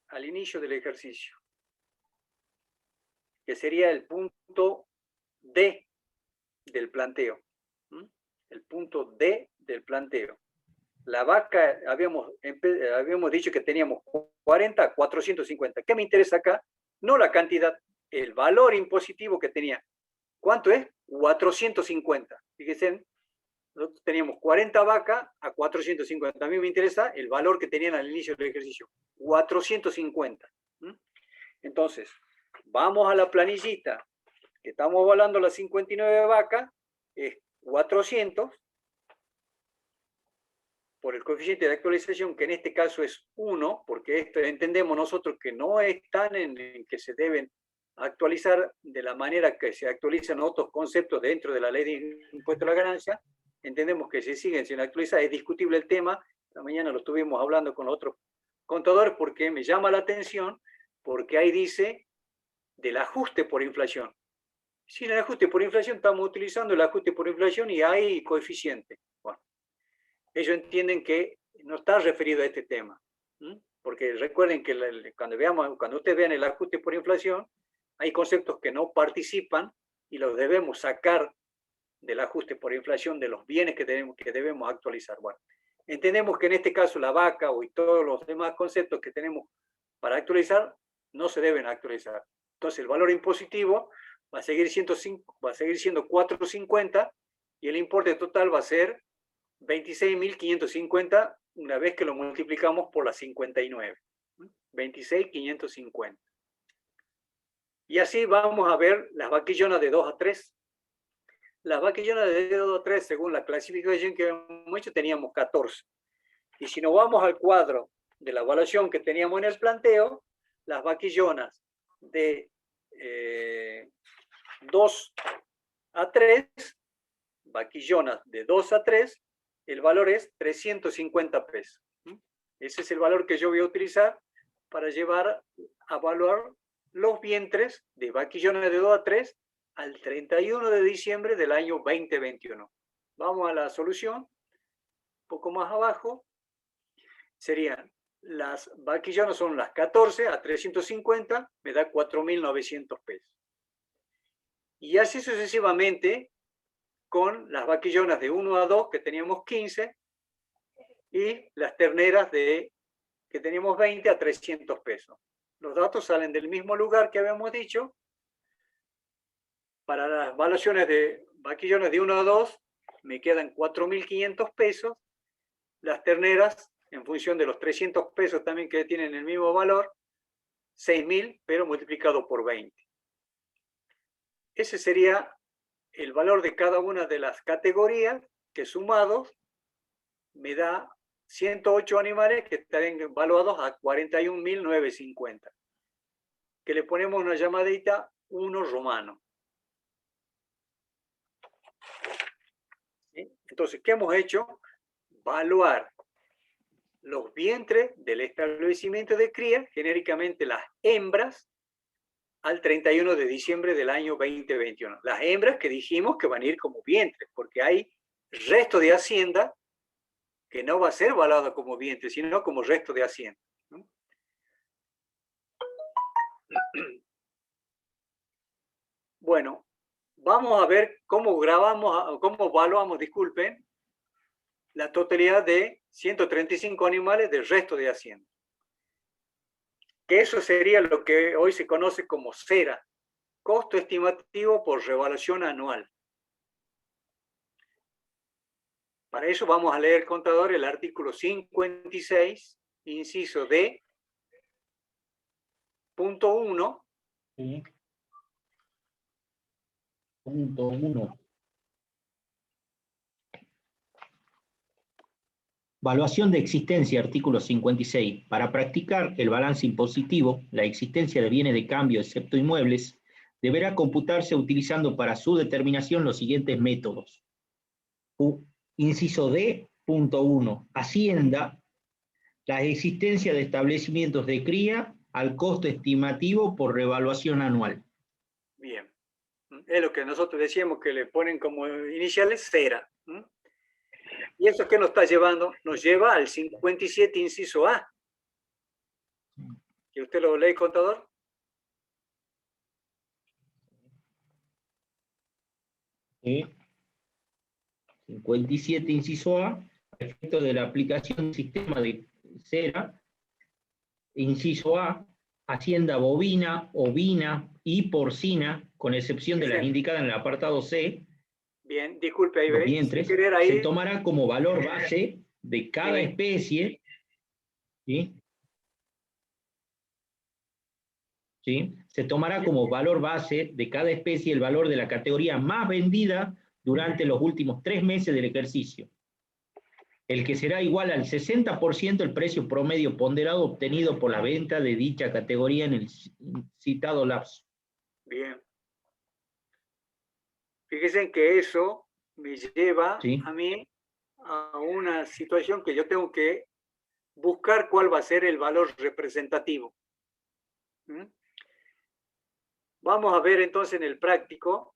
al inicio del ejercicio? Que sería el punto D del planteo. El punto D del planteo. la vaca, habíamos dicho que teníamos 40 a 450. ¿Qué me interesa acá? No la cantidad, el valor impositivo que tenía. ¿Cuánto es? 450. Fíjense, nosotros teníamos 40 vacas a 450. A mí me interesa el valor que tenían al inicio del ejercicio. 450. Entonces, vamos a la planillita, que estamos evaluando las 59 vacas, es 400 por el coeficiente de actualización, que en este caso es 1, porque esto entendemos nosotros que no están en que se deben actualizar de la manera que se actualizan otros conceptos dentro de la ley de impuesto a la ganancia. Entendemos que se siguen sin actualizar, es discutible el tema. Esta mañana lo estuvimos hablando con otros contadores porque me llama la atención, porque ahí dice del ajuste por inflación. Sin el ajuste por inflación estamos utilizando el ajuste por inflación y hay coeficiente. Bueno, ellos entienden que no está referido a este tema, porque recuerden que cuando ustedes vean el ajuste por inflación, hay conceptos que no participan y los debemos sacar del ajuste por inflación de los bienes que debemos actualizar. Bueno, entendemos que en este caso la vaca y todos los demás conceptos que tenemos para actualizar no se deben actualizar. Entonces el valor impositivo va a seguir siendo 450 y el importe total va a ser 26.550 una vez que lo multiplicamos por las 59. 26.550. Y así vamos a ver las vaquillonas de 2 a 3. Las vaquillonas de 2 a 3, según la clasificación que hemos hecho, teníamos 14. Y si nos vamos al cuadro de la evaluación que teníamos en el planteo, las vaquillonas de 2 a 3, vaquillonas de 2 a 3, el valor es 350 pesos. Ese es el valor que yo voy a utilizar para llevar a evaluar los vientres de vaquillones de 2 a 3 al 31 de diciembre del año 2021. Vamos a la solución. Un poco más abajo serían las vaquillonas, son las 14 a 350, me da 4.900 pesos. Y así sucesivamente con las vaquillonas de 1 a 2, que teníamos 15, y las terneras que teníamos 20 a 300 pesos. Los datos salen del mismo lugar que habíamos dicho. Para las evaluaciones de vaquillones de 1 a 2, me quedan 4.500 pesos. Las terneras, en función de los 300 pesos también que tienen el mismo valor, 6.000, pero multiplicado por 20. Ese sería el valor de cada una de las categorías, que sumados me da 108 animales que estarán evaluados a 41.950. Que le ponemos una llamadita 1 romano. ¿Sí? Entonces, ¿qué hemos hecho? Evaluar los vientres del establecimiento de cría, genéricamente las hembras, al 31 de diciembre del año 2021. Las hembras que dijimos que van a ir como vientres, porque hay resto de hacienda que no va a ser evaluado como vientre, sino como resto de hacienda. Bueno, vamos a ver cómo evaluamos, disculpen, la totalidad de 135 animales del resto de hacienda. Que eso sería lo que hoy se conoce como CERA, costo estimativo por revaluación anual. Para eso vamos a leer, contador, el artículo 56, inciso D, punto 1. Sí. Punto 1. Evaluación de existencia, artículo 56. Para practicar el balance impositivo, la existencia de bienes de cambio, excepto inmuebles, deberá computarse utilizando para su determinación los siguientes métodos. Inciso D, punto 1. Hacienda, la existencia de establecimientos de cría al costo estimativo por revaluación anual. Bien. Es lo que nosotros decíamos que le ponen como iniciales CERA. ¿Y eso qué nos está llevando? Nos lleva al 57, inciso A. ¿Y usted lo lee, contador? Sí. 57, inciso A. efecto de la aplicación del sistema de cera, inciso A, hacienda bovina, ovina y porcina, con excepción de las indicadas en el apartado C, Bien, disculpe, ahí los ve, vientres, sin querer se ahí, tomará como valor base de cada Sí. especie, ¿sí? ¿Sí? Se tomará como valor base de cada especie el valor de la categoría más vendida durante los últimos 3 meses del ejercicio, el que será igual al 60% del precio promedio ponderado obtenido por la venta de dicha categoría en el citado lapso. bien. Fíjense que eso me lleva ¿Sí? a mí a una situación que yo tengo que buscar cuál va a ser el valor representativo. ¿Mm? Vamos a ver entonces en el práctico.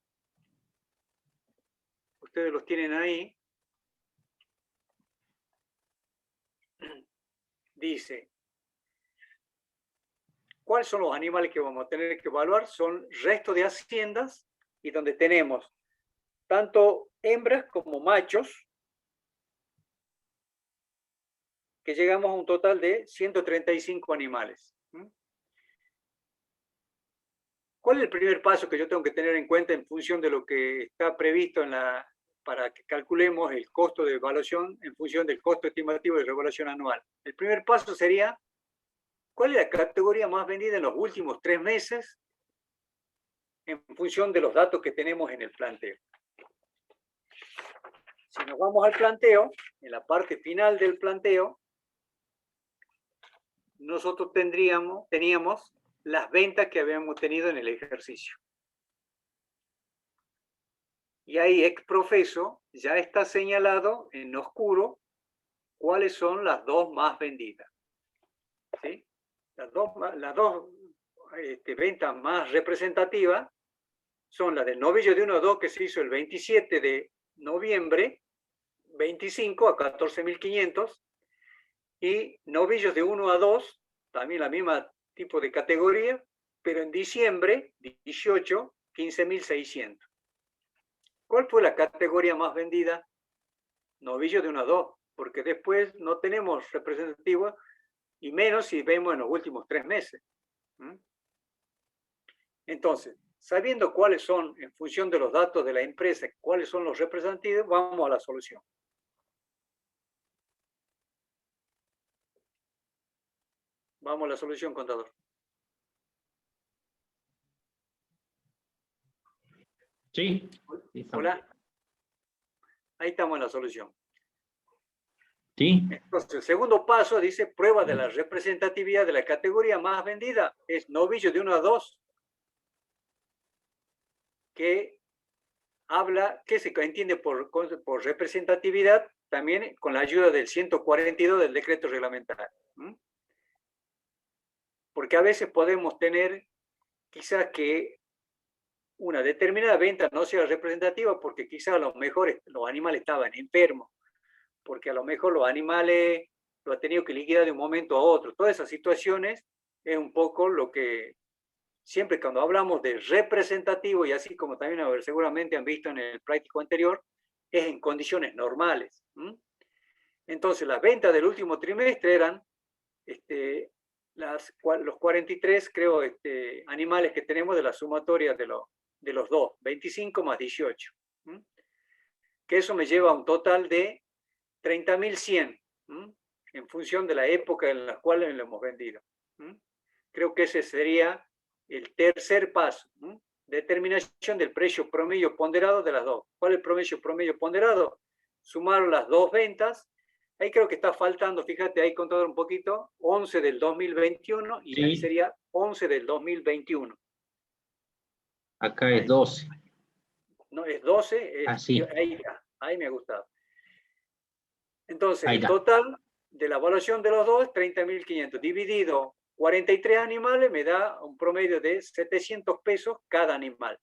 Ustedes los tienen ahí. Dice, ¿cuáles son los animales que vamos a tener que evaluar? Son resto de haciendas y donde tenemos tanto hembras como machos, que llegamos a un total de 135 animales. ¿Cuál es el primer paso que yo tengo que tener en cuenta en función de lo que está previsto para que calculemos el costo de evaluación en función del costo estimativo de evaluación anual? El primer paso sería, ¿cuál es la categoría más vendida en los últimos 3 meses en función de los datos que tenemos en el planteo? Si nos vamos al planteo, en la parte final del planteo, nosotros teníamos las ventas que habíamos tenido en el ejercicio. Y ahí, ex profeso, ya está señalado en oscuro cuáles son las dos más vendidas. ¿Sí? Las dos ventas más representativas son las del novillo de 1 a 2 que se hizo el 27 de noviembre, 25 a 14.500, y novillos de 1 a 2, también la misma tipo de categoría, pero en diciembre, 18, 15.600. ¿Cuál fue la categoría más vendida? Novillos de 1 a 2, porque después no tenemos representativos, y menos si vemos en los últimos 3 meses. Entonces, sabiendo cuáles son, en función de los datos de la empresa, cuáles son los representativos, vamos a la solución. Vamos a la solución, contador. ¿Sí? Hola. Ahí estamos en la solución. ¿Sí? Entonces, el segundo paso dice prueba de la representatividad de la categoría más vendida. Es novillo de 1 a 2, que habla, que se entiende por representatividad también con la ayuda del 142 del decreto reglamentario. Porque a veces podemos tener quizás que una determinada venta no sea representativa porque quizás a lo mejor los animales estaban enfermos, porque a lo mejor los animales lo han tenido que liquidar de un momento a otro. Todas esas situaciones es un poco lo que siempre cuando hablamos de representativo, y así como también seguramente han visto en el práctico anterior, es en condiciones normales. Entonces, las ventas del último trimestre eran los 43, creo, animales que tenemos de la sumatoria de los dos, 25 más 18. Que eso me lleva a un total de 30.100, en función de la época en la cual lo hemos vendido. Creo que ese sería el tercer paso. Determinación del precio promedio ponderado de las dos. ¿Cuál es el promedio ponderado? Sumar las dos ventas. Ahí creo que está faltando, fíjate, ahí contador un poquito, 11 del 2021 y Sí. ahí sería 11 del 2021. Acá es 12. No, es 12. Así. Ahí me ha gustado. Entonces, Ahí el está. total de la evaluación de los dos es 30.500. Dividido 43 animales me da un promedio de 700 pesos cada animal.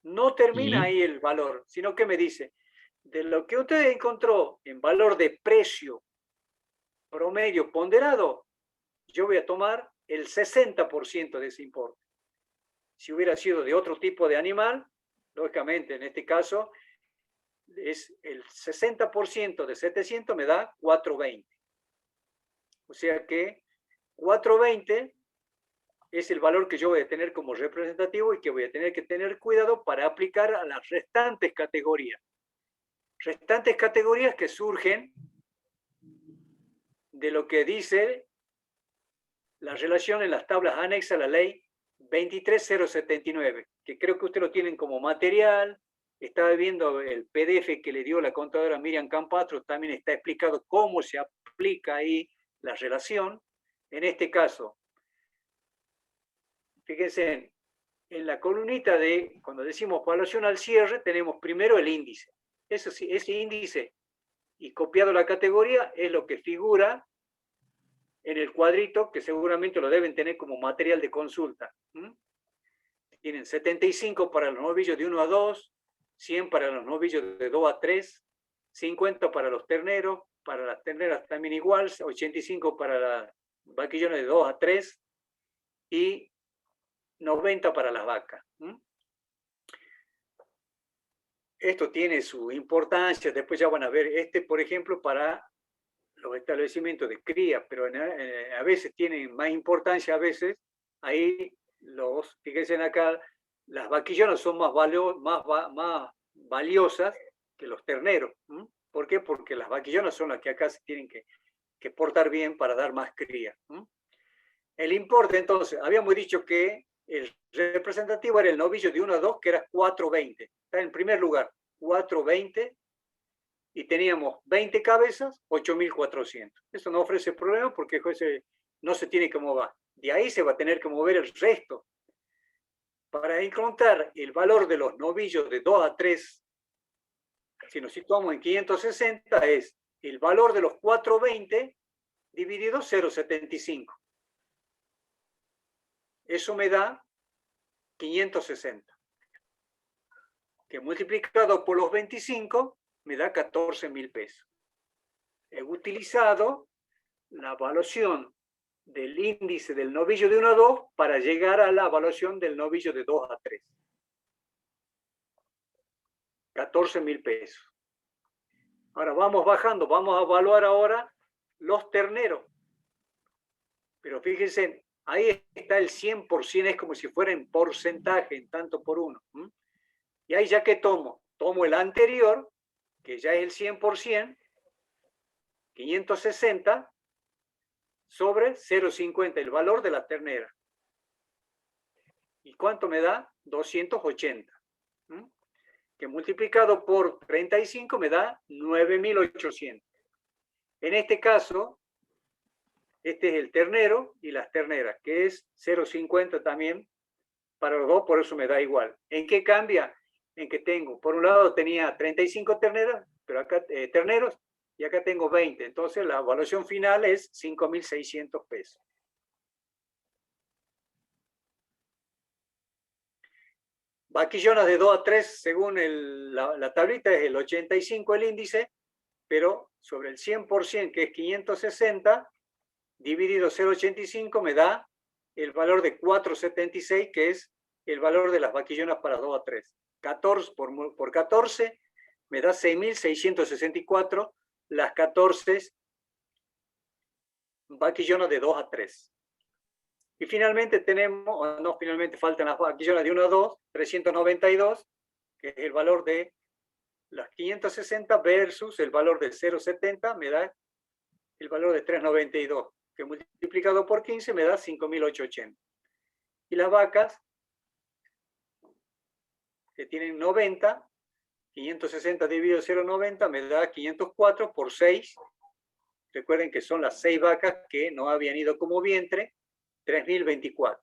No termina Sí. ahí el valor, sino que me dice, de lo que usted encontró en valor de precio promedio ponderado, yo voy a tomar el 60% de ese importe. Si hubiera sido de otro tipo de animal, lógicamente, en este caso, es el 60% de 700 me da 420. O sea que 420 es el valor que yo voy a tener como representativo y que voy a tener que tener cuidado para aplicar a las restantes categorías. Restantes categorías que surgen de lo que dice la relación en las tablas anexas a la ley 23079, que creo que ustedes lo tienen como material. Estaba viendo el PDF que le dio la contadora Miriam Campatro, también está explicado cómo se aplica ahí la relación. En este caso, fíjense, en la columnita de, cuando decimos evaluación al cierre, tenemos primero el índice. Eso sí, ese índice y copiado la categoría es lo que figura en el cuadrito, que seguramente lo deben tener como material de consulta. Tienen 75 para los novillos de 1 a 2, 100 para los novillos de 2 a 3, 50 para los terneros, para las terneras también igual, 85 para las vaquillones de 2 a 3 y 90 para las vacas. Esto tiene su importancia, después ya van a ver, por ejemplo, para los establecimientos de cría, pero a veces tienen más importancia, a veces, ahí fíjense acá, las vaquillonas son más valiosas que los terneros. ¿Por qué? Porque las vaquillonas son las que acá se tienen que portar bien para dar más cría. El importe, entonces, habíamos dicho que el representativo era el novillo de 1 a 2, que era 420. Está en primer lugar, 420, y teníamos 20 cabezas, 8.400. Eso no ofrece problema porque no se tiene que mover. De ahí se va a tener que mover el resto. Para encontrar el valor de los novillos de 2 a 3, si nos situamos en 560, es el valor de los 420 dividido 0,75. Eso me da 560. Que multiplicado por los 25 me da 14.000 pesos. He utilizado la evaluación del índice del novillo de 1 a 2 para llegar a la evaluación del novillo de 2 a 3. 14.000 pesos. Ahora vamos bajando, vamos a evaluar ahora los terneros. Pero fíjense, ahí está el 100%, es como si fuera en porcentaje, en tanto por uno. Y ahí ya que tomo el anterior, que ya es el 100%, 560, sobre 0,50, el valor de la ternera. ¿Y cuánto me da? 280. Que multiplicado por 35 me da 9.800. En este caso, este es el ternero y las terneras, que es 0,50 también para los dos, por eso me da igual. ¿En qué cambia? En que tengo, por un lado tenía 35 terneras, pero acá terneros, y acá tengo 20. Entonces la evaluación final es 5.600 pesos. Vaquillonas de 2 a 3, según la tablita, es el 85 el índice, pero sobre el 100%, que es 560, dividido 0,85, me da el valor de 4,76, que es el valor de las vaquillonas para 2 a 3. 14 por 14 me da 6.664 las 14 vaquillonas de 2 a 3. Y finalmente finalmente faltan las vaquillonas de 1 a 2, 392, que es el valor de las 560 versus el valor de 0,70, me da el valor de 392, que multiplicado por 15 me da 5.880. Y las vacas, que tienen 90, 560 dividido 0,90 me da 504 por 6. Recuerden que son las 6 vacas que no habían ido como vientre, 3.024.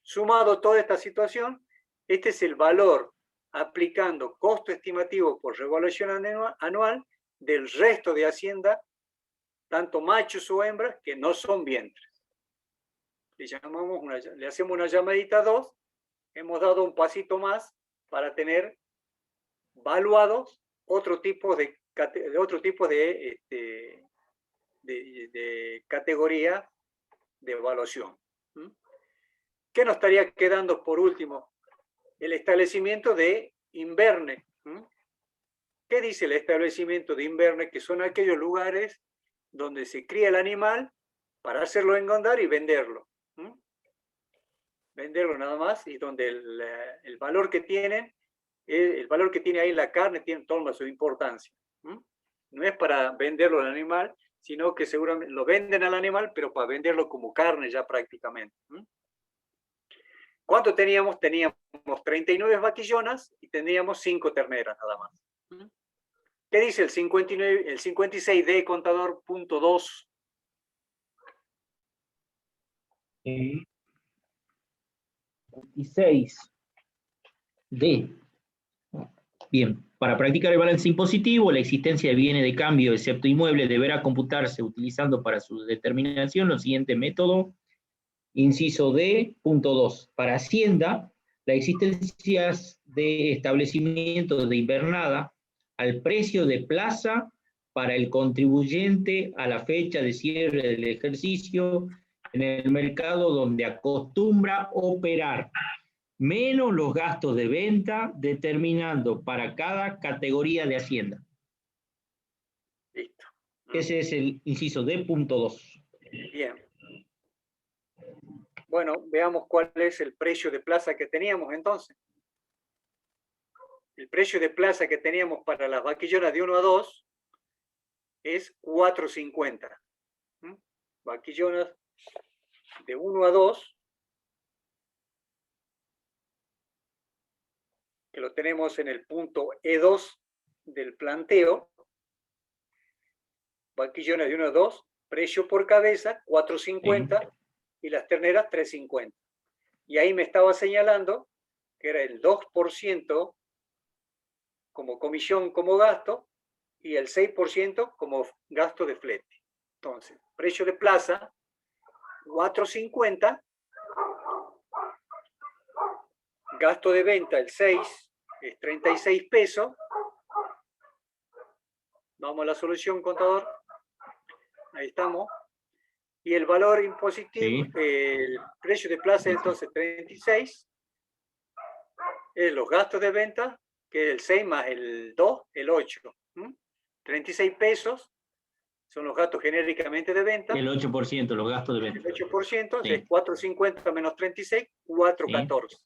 Sumado toda esta situación, este es el valor aplicando costo estimativo por revaluación anual del resto de hacienda, tanto machos o hembras que no son vientres. Le hacemos una llamadita 2, hemos dado un pasito más para tener valuados otro tipo de categoría de evaluación. ¿Qué nos estaría quedando por último? El establecimiento de Inverne. ¿Qué dice el establecimiento de Inverne? Que son aquellos lugares donde se cría el animal para hacerlo engordar y venderlo. Venderlo nada más, y donde el valor que tienen, el valor que tiene ahí la carne toma su importancia. No es para venderlo al animal, sino que seguramente lo venden al animal, pero para venderlo como carne ya prácticamente. ¿Cuánto teníamos? Teníamos 39 vaquillonas y teníamos 5 terneras nada más. ¿Qué dice el 56D, contador, punto 2? 56D. Bien, para practicar el balance impositivo, la existencia de bienes de cambio, excepto inmuebles, deberá computarse utilizando para su determinación los siguientes métodos. Inciso D, punto 2. Para Hacienda, la existencia de establecimientos de invernada al precio de plaza para el contribuyente a la fecha de cierre del ejercicio en el mercado donde acostumbra operar, menos los gastos de venta, determinando para cada categoría de Hacienda. Listo. Ese es el inciso D, punto 2. Bien. Bueno, veamos cuál es el precio de plaza que teníamos entonces. El precio de plaza que teníamos para las vaquillonas de 1 a 2 es 4.50. Vaquillonas de 1 a 2, que lo tenemos en el punto E2 del planteo. Vaquillonas de 1 a 2, precio por cabeza 4.50 y las terneras 3.50. Y ahí me estaba señalando que era el 2% como comisión, como gasto, y el 6% como gasto de flete. Entonces, precio de plaza, 4.50, gasto de venta, el 6, es 36 pesos. Vamos a la solución, contador. Ahí estamos. Y el valor impositivo, Sí. El precio de plaza, entonces 36, es los gastos de venta, que es el 6 más el 2, el 8. 36 pesos son los gastos genéricamente de venta. El 8%, los gastos de venta. El 8%, Sí. es 4.50 menos 36, 4.14. Sí.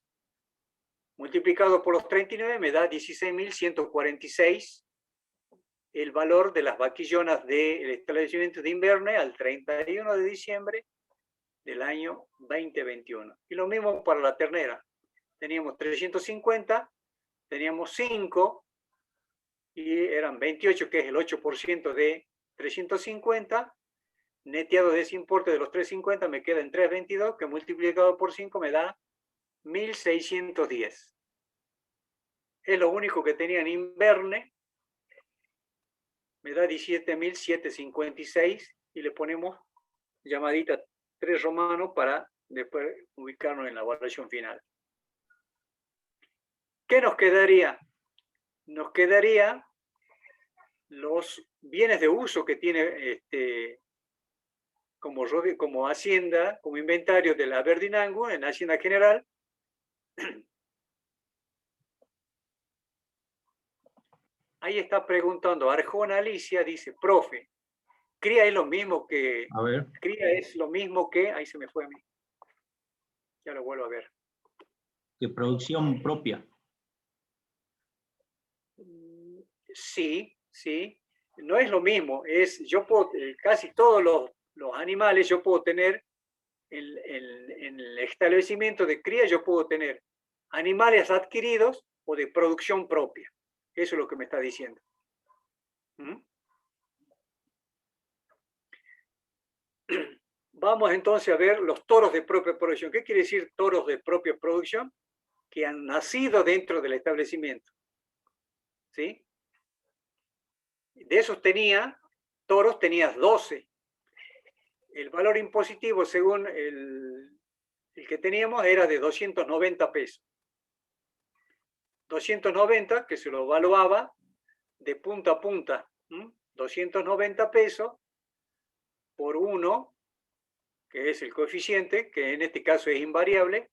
Multiplicado por los 39 me da 16.146 el valor de las vaquillonas del establecimiento de Inverne al 31 de diciembre del año 2021. Y lo mismo para la ternera. Teníamos 350, teníamos 5, y eran 28, que es el 8% de 350. Neteado de ese importe de los 350 me queda en 322, que multiplicado por 5 me da 1.610. Es lo único que tenía en Inverne. Me da 17.756 y le ponemos llamadita 3 romanos para después ubicarnos en la evaluación final. ¿Qué nos quedaría? Nos quedaría los bienes de uso que tiene como Hacienda, como inventario de la Verdinango en la Hacienda General. Ahí está preguntando Arjona Alicia, dice, profe, cría es lo mismo que... A ver. Cría es lo mismo que... Ahí se me fue a mí. Ya lo vuelvo a ver. Que producción propia. Sí, sí. No es lo mismo. Yo puedo, casi todos los animales yo puedo tener en el establecimiento de cría, yo puedo tener animales adquiridos o de producción propia. Eso es lo que me está diciendo. Vamos entonces a ver los toros de propia producción. ¿Qué quiere decir toros de propia producción? Que han nacido dentro del establecimiento. ¿Sí? De esos toros tenías 12. El valor impositivo, según el que teníamos, era de 290 pesos. 290, que se lo evaluaba de punta a punta. 290 pesos por 1, que es el coeficiente, que en este caso es invariable.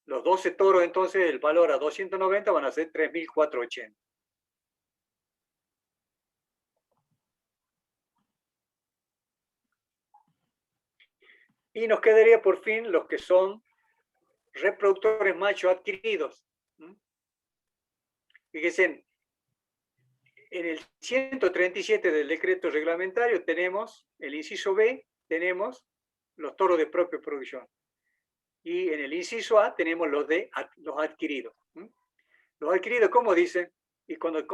Los 12 toros, entonces, el valor a 290 van a ser 3.480. Y nos quedaría por fin los que son reproductores machos adquiridos. Fíjense, en el 137 del decreto reglamentario tenemos el inciso B, tenemos los toros de propia producción. Y en el inciso A tenemos los adquiridos. Los adquiridos, ¿cómo dicen? Y cuando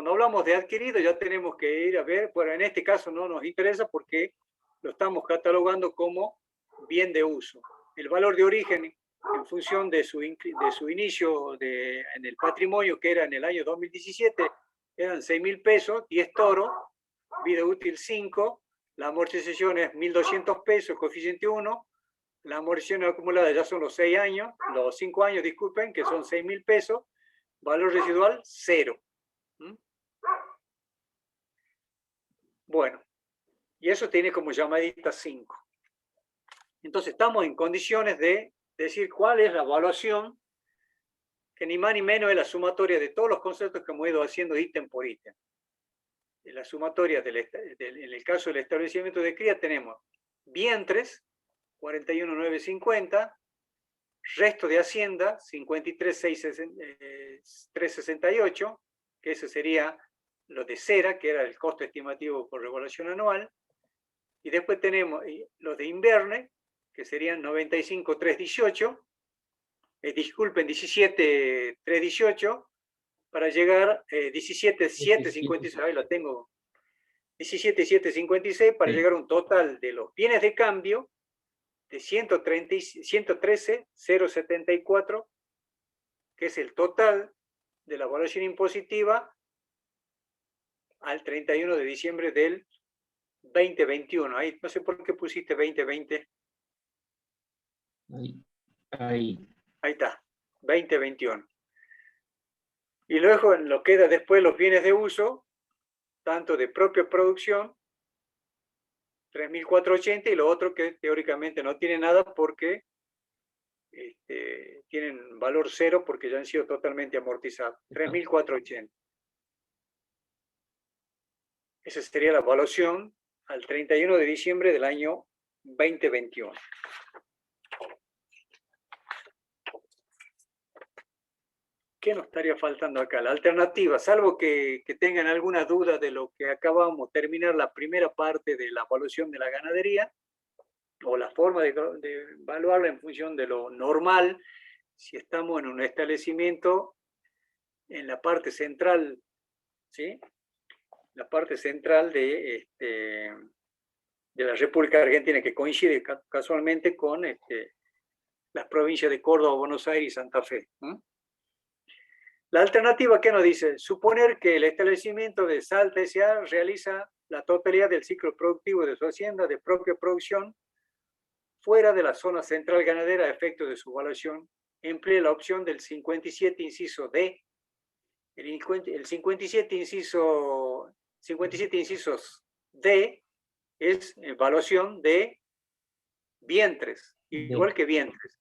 hablamos de adquiridos ya tenemos que ir a ver, bueno, en este caso no nos interesa porque lo estamos catalogando como bien de uso. El valor de origen en función de su inicio en el patrimonio, que era en el año 2017, eran 6.000 pesos, 10 toros, vida útil 5, la amortización es 1.200 pesos, coeficiente 1, la amortización acumulada ya son los 6 años, los 5 años, disculpen, que son 6.000 pesos, valor residual 0. Bueno, y eso tiene como llamadita 5. Entonces estamos en condiciones de decir cuál es la evaluación, que ni más ni menos es la sumatoria de todos los conceptos que hemos ido haciendo ítem por ítem. En la sumatoria, en el caso del establecimiento de cría, tenemos vientres, 41.950, resto de hacienda, 53.368, que ese sería lo de cera, que era el costo estimativo por revaluación anual. Y después tenemos los de inverne, que serían 95.318, disculpen, 17.318, para llegar 17.756, ahí la tengo, 17.756, para llegar a un total de los bienes de cambio de 113.074, que es el total de la evaluación impositiva al 31 de diciembre del 2021. Ahí, no sé por qué pusiste 2020. Ahí está, 2021. Y luego lo queda después los bienes de uso, tanto de propia producción, 3.480, y lo otro que teóricamente no tiene nada porque tienen valor 0 porque ya han sido totalmente amortizados. 3.480. Esa sería la evaluación al 31 de diciembre del año 2021. ¿Qué nos estaría faltando acá? La alternativa, salvo que tengan alguna duda de lo que acabamos de terminar la primera parte de la evaluación de la ganadería, o la forma de evaluarla en función de lo normal, si estamos en un establecimiento en la parte central, ¿sí? La parte central de la República Argentina, que coincide casualmente con las provincias de Córdoba, Buenos Aires y Santa Fe. La alternativa, ¿qué nos dice? Suponer que el establecimiento de Salta S.A. realiza la totalidad del ciclo productivo de su hacienda de propia producción fuera de la zona central ganadera a efecto de su evaluación, emplea la opción del 57 inciso D. El 57 incisos D es evaluación de vientres, igual que vientres.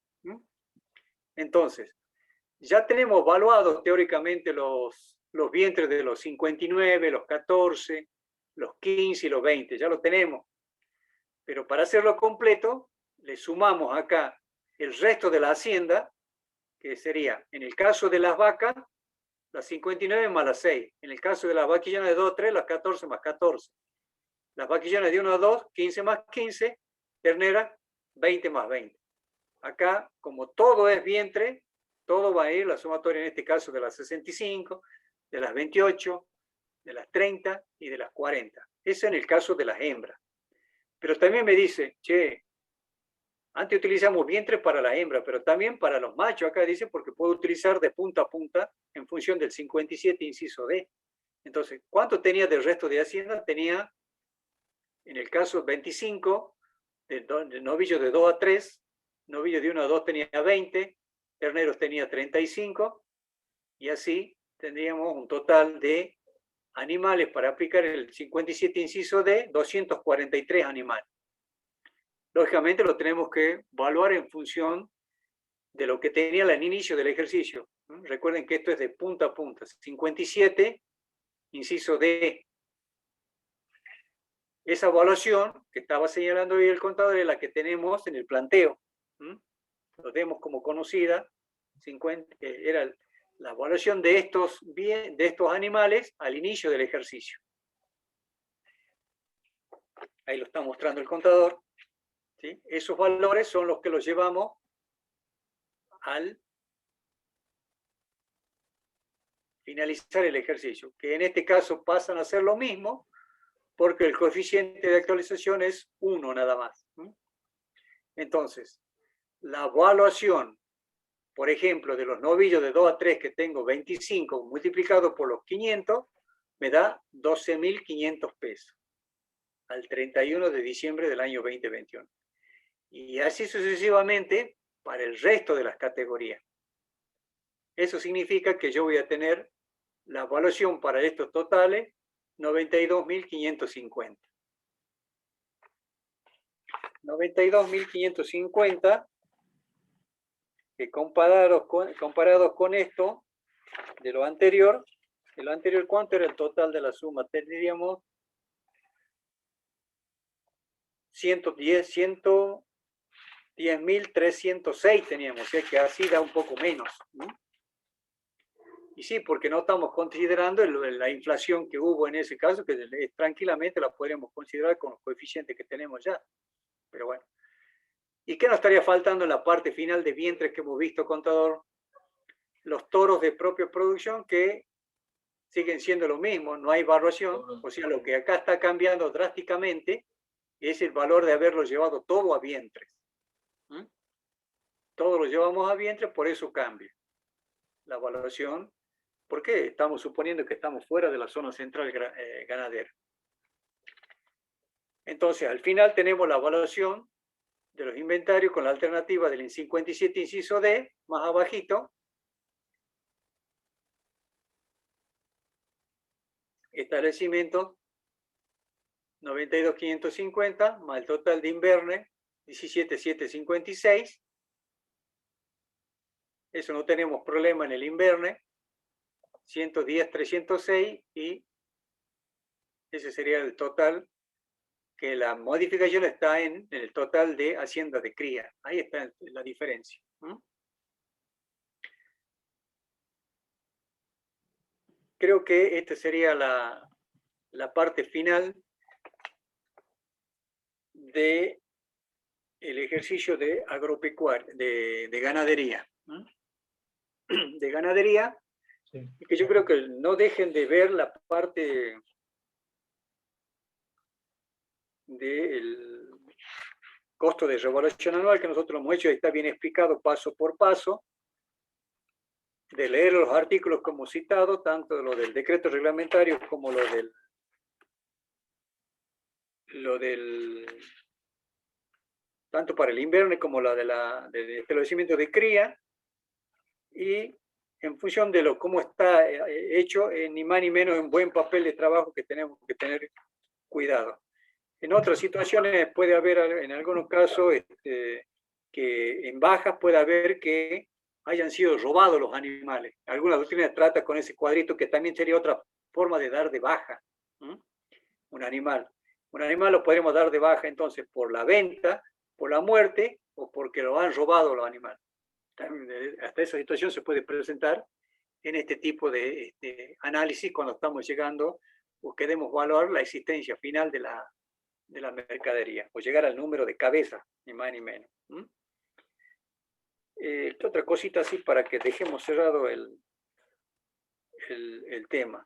Entonces, ya tenemos evaluados teóricamente los vientres de los 59, los 14, los 15 y los 20, ya lo tenemos. Pero para hacerlo completo, le sumamos acá el resto de la hacienda, que sería, en el caso de las vacas, las 59 más las 6. En el caso de las vaquillonas de 2 a 3, las 14 más 14. Las vaquillonas de 1 a 2, 15 más 15. Ternera, 20 más 20. Acá, como todo es vientre, todo va a ir, la sumatoria en este caso de las 65, de las 28, de las 30 y de las 40. Eso en el caso de las hembras. Pero también me dice, che, antes utilizamos vientre para la hembra, pero también para los machos, acá dice, porque puedo utilizar de punta a punta en función del 57 inciso D. Entonces, ¿cuánto tenía del resto de hacienda? Tenía, en el caso 25, de novillos de 2 a 3, novillos de 1 a 2 tenía 20, terneros tenía 35, y así tendríamos un total de animales para aplicar el 57 inciso D, 243 animales. Lógicamente lo tenemos que evaluar en función de lo que tenía al inicio del ejercicio. Recuerden que esto es de punta a punta. 57, inciso D. Esa evaluación que estaba señalando hoy el contador es la que tenemos en el planteo. Lo tenemos como conocida, 50, era la evaluación de estos animales al inicio del ejercicio. Ahí lo está mostrando el contador. ¿Sí? Esos valores son los que los llevamos al finalizar el ejercicio, que en este caso pasan a ser lo mismo, porque el coeficiente de actualización es 1 nada más. Entonces, la evaluación, por ejemplo, de los novillos de 2 a 3 que tengo 25 multiplicado por los 500, me da 12.500 pesos al 31 de diciembre del año 2021. Y así sucesivamente para el resto de las categorías. Eso significa que yo voy a tener la evaluación para estos totales 92.550. 92.550 que comparados con esto de lo anterior, ¿cuánto era el total de la suma? Tendríamos 110.306 teníamos, o sea que así da un poco menos. Y sí, porque no estamos considerando la inflación que hubo en ese caso, que tranquilamente la podríamos considerar con los coeficientes que tenemos ya. Pero bueno. ¿Y qué nos estaría faltando en la parte final de vientres que hemos visto, contador? Los toros de propia producción que siguen siendo lo mismo, no hay evaluación. O sea, lo que acá está cambiando drásticamente es el valor de haberlo llevado todo a vientres. Todo lo llevamos a vientres, por eso cambia la evaluación. ¿Por qué? Estamos suponiendo que estamos fuera de la zona central ganadera. Entonces, al final tenemos la evaluación de los inventarios con la alternativa del 57 inciso D, más abajito. Establecimiento 92.550 más el total de Inverne 17.756. Eso no tenemos problema en el Inverne. 110.306 y ese sería el total, que la modificación está en el total de hacienda de cría. Ahí está la diferencia. Creo que esta sería la parte final de el ejercicio de agropecuaria, de ganadería. De ganadería, sí. Y que yo creo que no dejen de ver la parte del costo de revaluación anual que nosotros hemos hecho, está bien explicado paso por paso, de leer los artículos como citado, tanto lo del decreto reglamentario como lo del tanto para el invierno como la del establecimiento de cría, y en función de cómo está hecho, ni más ni menos en buen papel de trabajo que tenemos que tener cuidado. En otras situaciones puede haber, en algunos casos, que en bajas puede haber que hayan sido robados los animales. Alguna doctrina trata con ese cuadrito que también sería otra forma de dar de baja un animal. Un animal lo podemos dar de baja entonces por la venta, por la muerte o porque lo han robado los animales. Hasta esa situación se puede presentar en este tipo de análisis cuando estamos llegando o queremos valorar la existencia final de la mercadería o llegar al número de cabezas, ni más ni menos. Otra cosita así para que dejemos cerrado el tema.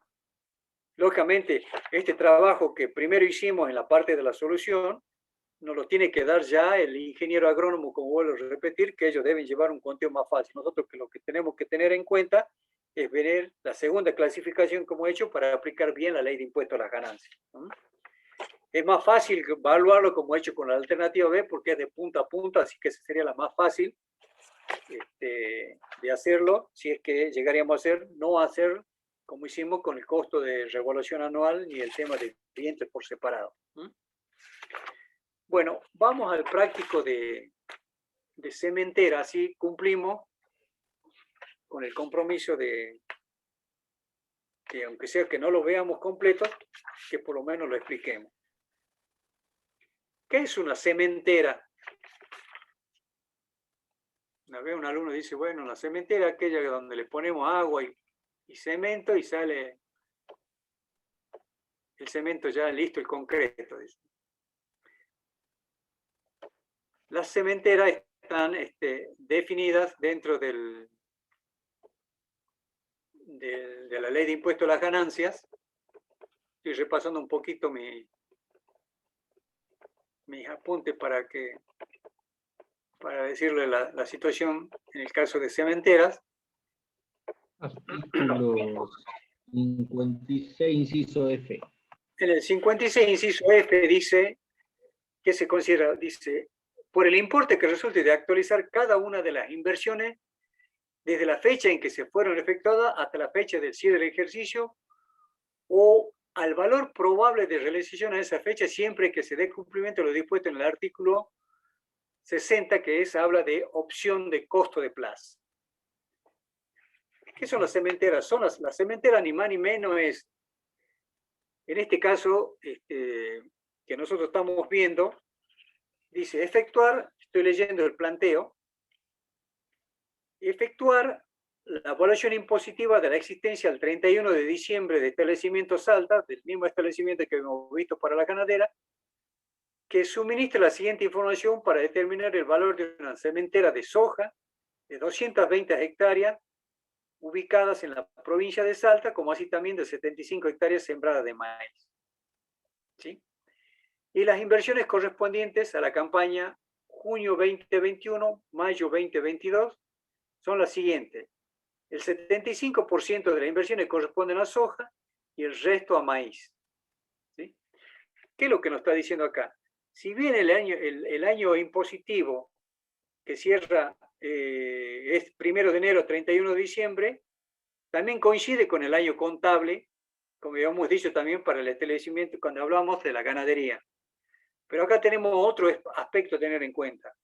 Lógicamente, este trabajo que primero hicimos en la parte de la solución, nos lo tiene que dar ya el ingeniero agrónomo, como vuelvo a repetir, que ellos deben llevar un conteo más fácil. Nosotros lo que tenemos que tener en cuenta es ver la segunda clasificación como he hecho para aplicar bien la ley de impuesto a las ganancias. Es más fácil evaluarlo como he hecho con la alternativa B porque es de punta a punta, así que sería la más fácil de hacerlo, si es que llegaríamos a hacer, no hacer como hicimos con el costo de revaluación anual ni el tema de clientes por separado. Bueno, vamos al práctico de cementera, así cumplimos con el compromiso de que aunque sea que no lo veamos completo, que por lo menos lo expliquemos. ¿Qué es una cementera? Una vez un alumno dice, bueno, la cementera es aquella donde le ponemos agua y cemento y sale el cemento ya listo, el concreto. Dice. Las cementeras están definidas dentro de la ley de impuesto a las ganancias. Estoy repasando un poquito mis apuntes para decirle la situación en el caso de cementeras. Artículo 56, inciso F. En el 56, inciso F, dice que se considera, dice, por el importe que resulte de actualizar cada una de las inversiones desde la fecha en que se fueron efectuadas hasta la fecha del cierre del ejercicio o al valor probable de realización a esa fecha siempre que se dé cumplimiento a lo dispuesto en el artículo 60, que habla de opción de costo de plaza. ¿Qué son las cementeras? Son las cementeras ni más ni menos es, en este caso, que nosotros estamos viendo, dice efectuar, estoy leyendo el planteo, efectuar la evaluación impositiva de la existencia al 31 de diciembre de establecimientos altas, del mismo establecimiento que hemos visto para la ganadera, que suministre la siguiente información para determinar el valor de una cementera de soja de 220 hectáreas ubicadas en la provincia de Salta, como así también de 75 hectáreas sembradas de maíz. ¿Sí? Y las inversiones correspondientes a la campaña junio 2021, mayo 2022 son las siguientes. El 75% de las inversiones corresponden a soja y el resto a maíz. ¿Sí? ¿Qué es lo que nos está diciendo acá? Si bien el año impositivo que cierra es 1 de enero a 31 de diciembre, también coincide con el año contable, como habíamos dicho también para el establecimiento cuando hablamos de la ganadería. Pero acá tenemos otro aspecto a tener en cuenta,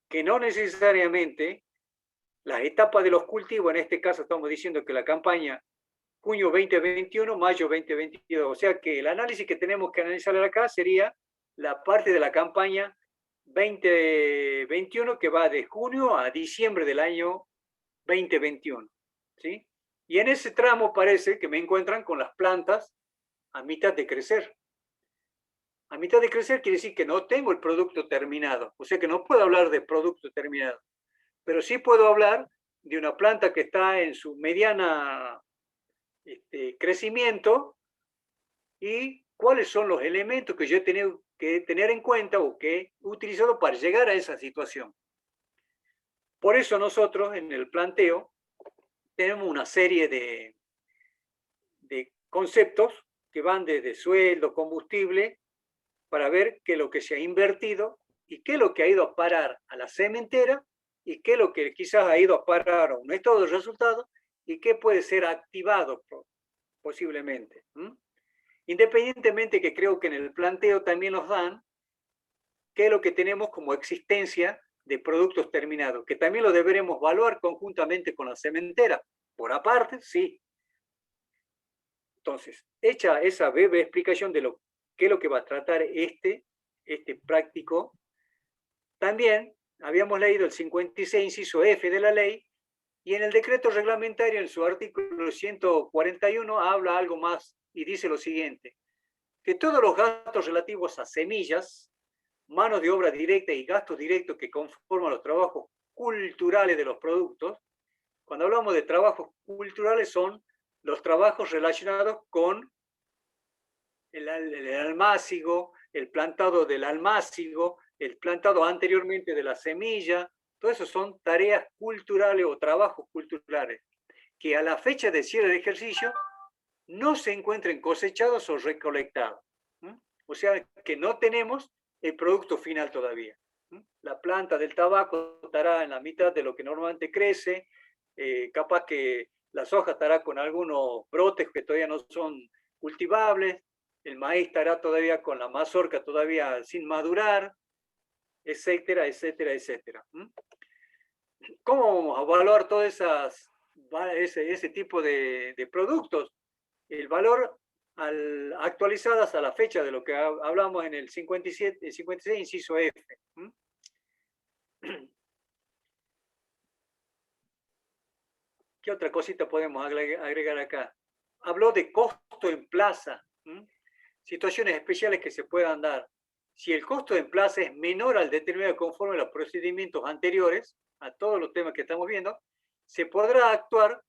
que no necesariamente las etapas de los cultivos, en este caso estamos diciendo que la campaña junio 2021, mayo 2022, o sea que el análisis que tenemos que analizar acá sería la parte de la campaña 2021 que va de junio a diciembre del año 2021, ¿sí? Y en ese tramo parece que me encuentran con las plantas a mitad de crecer. A mitad de crecer quiere decir que no tengo el producto terminado, o sea que no puedo hablar de producto terminado, pero sí puedo hablar de una planta que está en su mediana crecimiento y cuáles son los elementos que yo he tenido que tener en cuenta o que he utilizado para llegar a esa situación. Por eso nosotros en el planteo tenemos una serie de conceptos que van desde sueldo, combustible, para ver qué es lo que se ha invertido y qué es lo que ha ido a parar a la cementera y qué es lo que quizás ha ido a parar a un estado de resultados y qué puede ser activado posiblemente. Independientemente que creo que en el planteo también nos dan qué es lo que tenemos como existencia de productos terminados, que también lo deberemos evaluar conjuntamente con la cementera. Por aparte, sí. Entonces, hecha esa breve explicación de qué es lo que va a tratar este práctico, también habíamos leído el 56, inciso F de la ley, y en el decreto reglamentario, en su artículo 141, habla algo más y dice lo siguiente, que todos los gastos relativos a semillas, manos de obra directa y gastos directos que conforman los trabajos culturales de los productos, cuando hablamos de trabajos culturales son los trabajos relacionados con el almácigo, el plantado del almácigo, el plantado anteriormente de la semilla, todo eso son tareas culturales o trabajos culturales que a la fecha de cierre de ejercicio no se encuentren cosechados o recolectados. O sea que no tenemos el producto final todavía. La planta del tabaco estará en la mitad de lo que normalmente crece, capaz que la soja estará con algunos brotes que todavía no son cultivables, el maíz estará todavía con la mazorca todavía sin madurar, etcétera, etcétera, etcétera. ¿Cómo vamos a evaluar todo ese tipo de productos? El valor actualizadas a la fecha de lo que hablamos en el 57, 56, inciso F. ¿Qué otra cosita podemos agregar acá? Habló de costo en plaza, situaciones especiales que se puedan dar. Si el costo en plaza es menor al determinado conforme a los procedimientos anteriores, a todos los temas que estamos viendo, se podrá actuar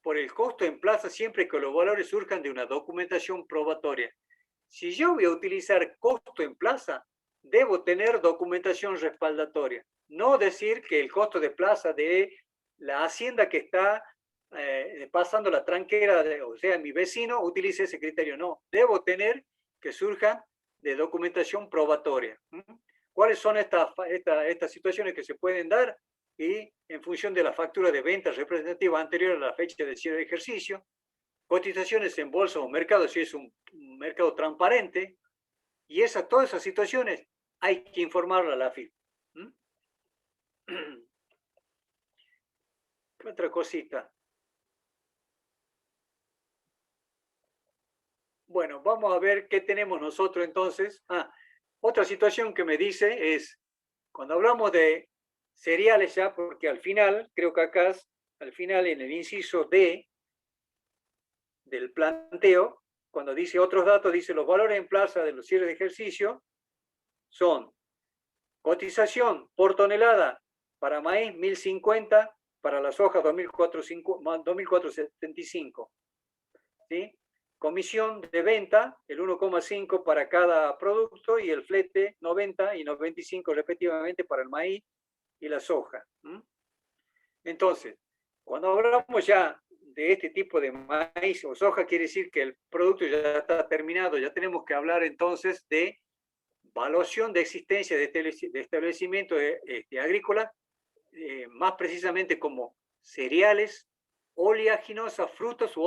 por el costo en plaza siempre que los valores surjan de una documentación probatoria. Si yo voy a utilizar costo en plaza, debo tener documentación respaldatoria. No decir que el costo de plaza de la hacienda que está pasando la tranquera, o sea, mi vecino, utilice ese criterio. No, debo tener que surjan de documentación probatoria. ¿Cuáles son estas situaciones que se pueden dar? Y en función de la factura de ventas representativa anterior a la fecha de cierre de ejercicio, cotizaciones en bolsa o mercado, si es un mercado transparente, y todas esas situaciones hay que informarla a la AFIP. ¿Qué otra cosita? Bueno, vamos a ver qué tenemos nosotros entonces. Otra situación que me dice es, cuando hablamos de cereales ya, porque al final, creo que acá, al final en el inciso D del planteo, cuando dice otros datos, dice los valores en plaza de los cierres de ejercicio son cotización por tonelada para maíz 1050, para las hojas 2475, ¿sí? Comisión de venta, el 1,5 para cada producto y el flete 90 y 95 respectivamente para el maíz y la soja. Entonces, cuando hablamos ya de este tipo de maíz o soja, quiere decir que el producto ya está terminado, ya tenemos que hablar entonces de evaluación de existencia de establecimiento agrícola, más precisamente como cereales, oleaginosas, frutos u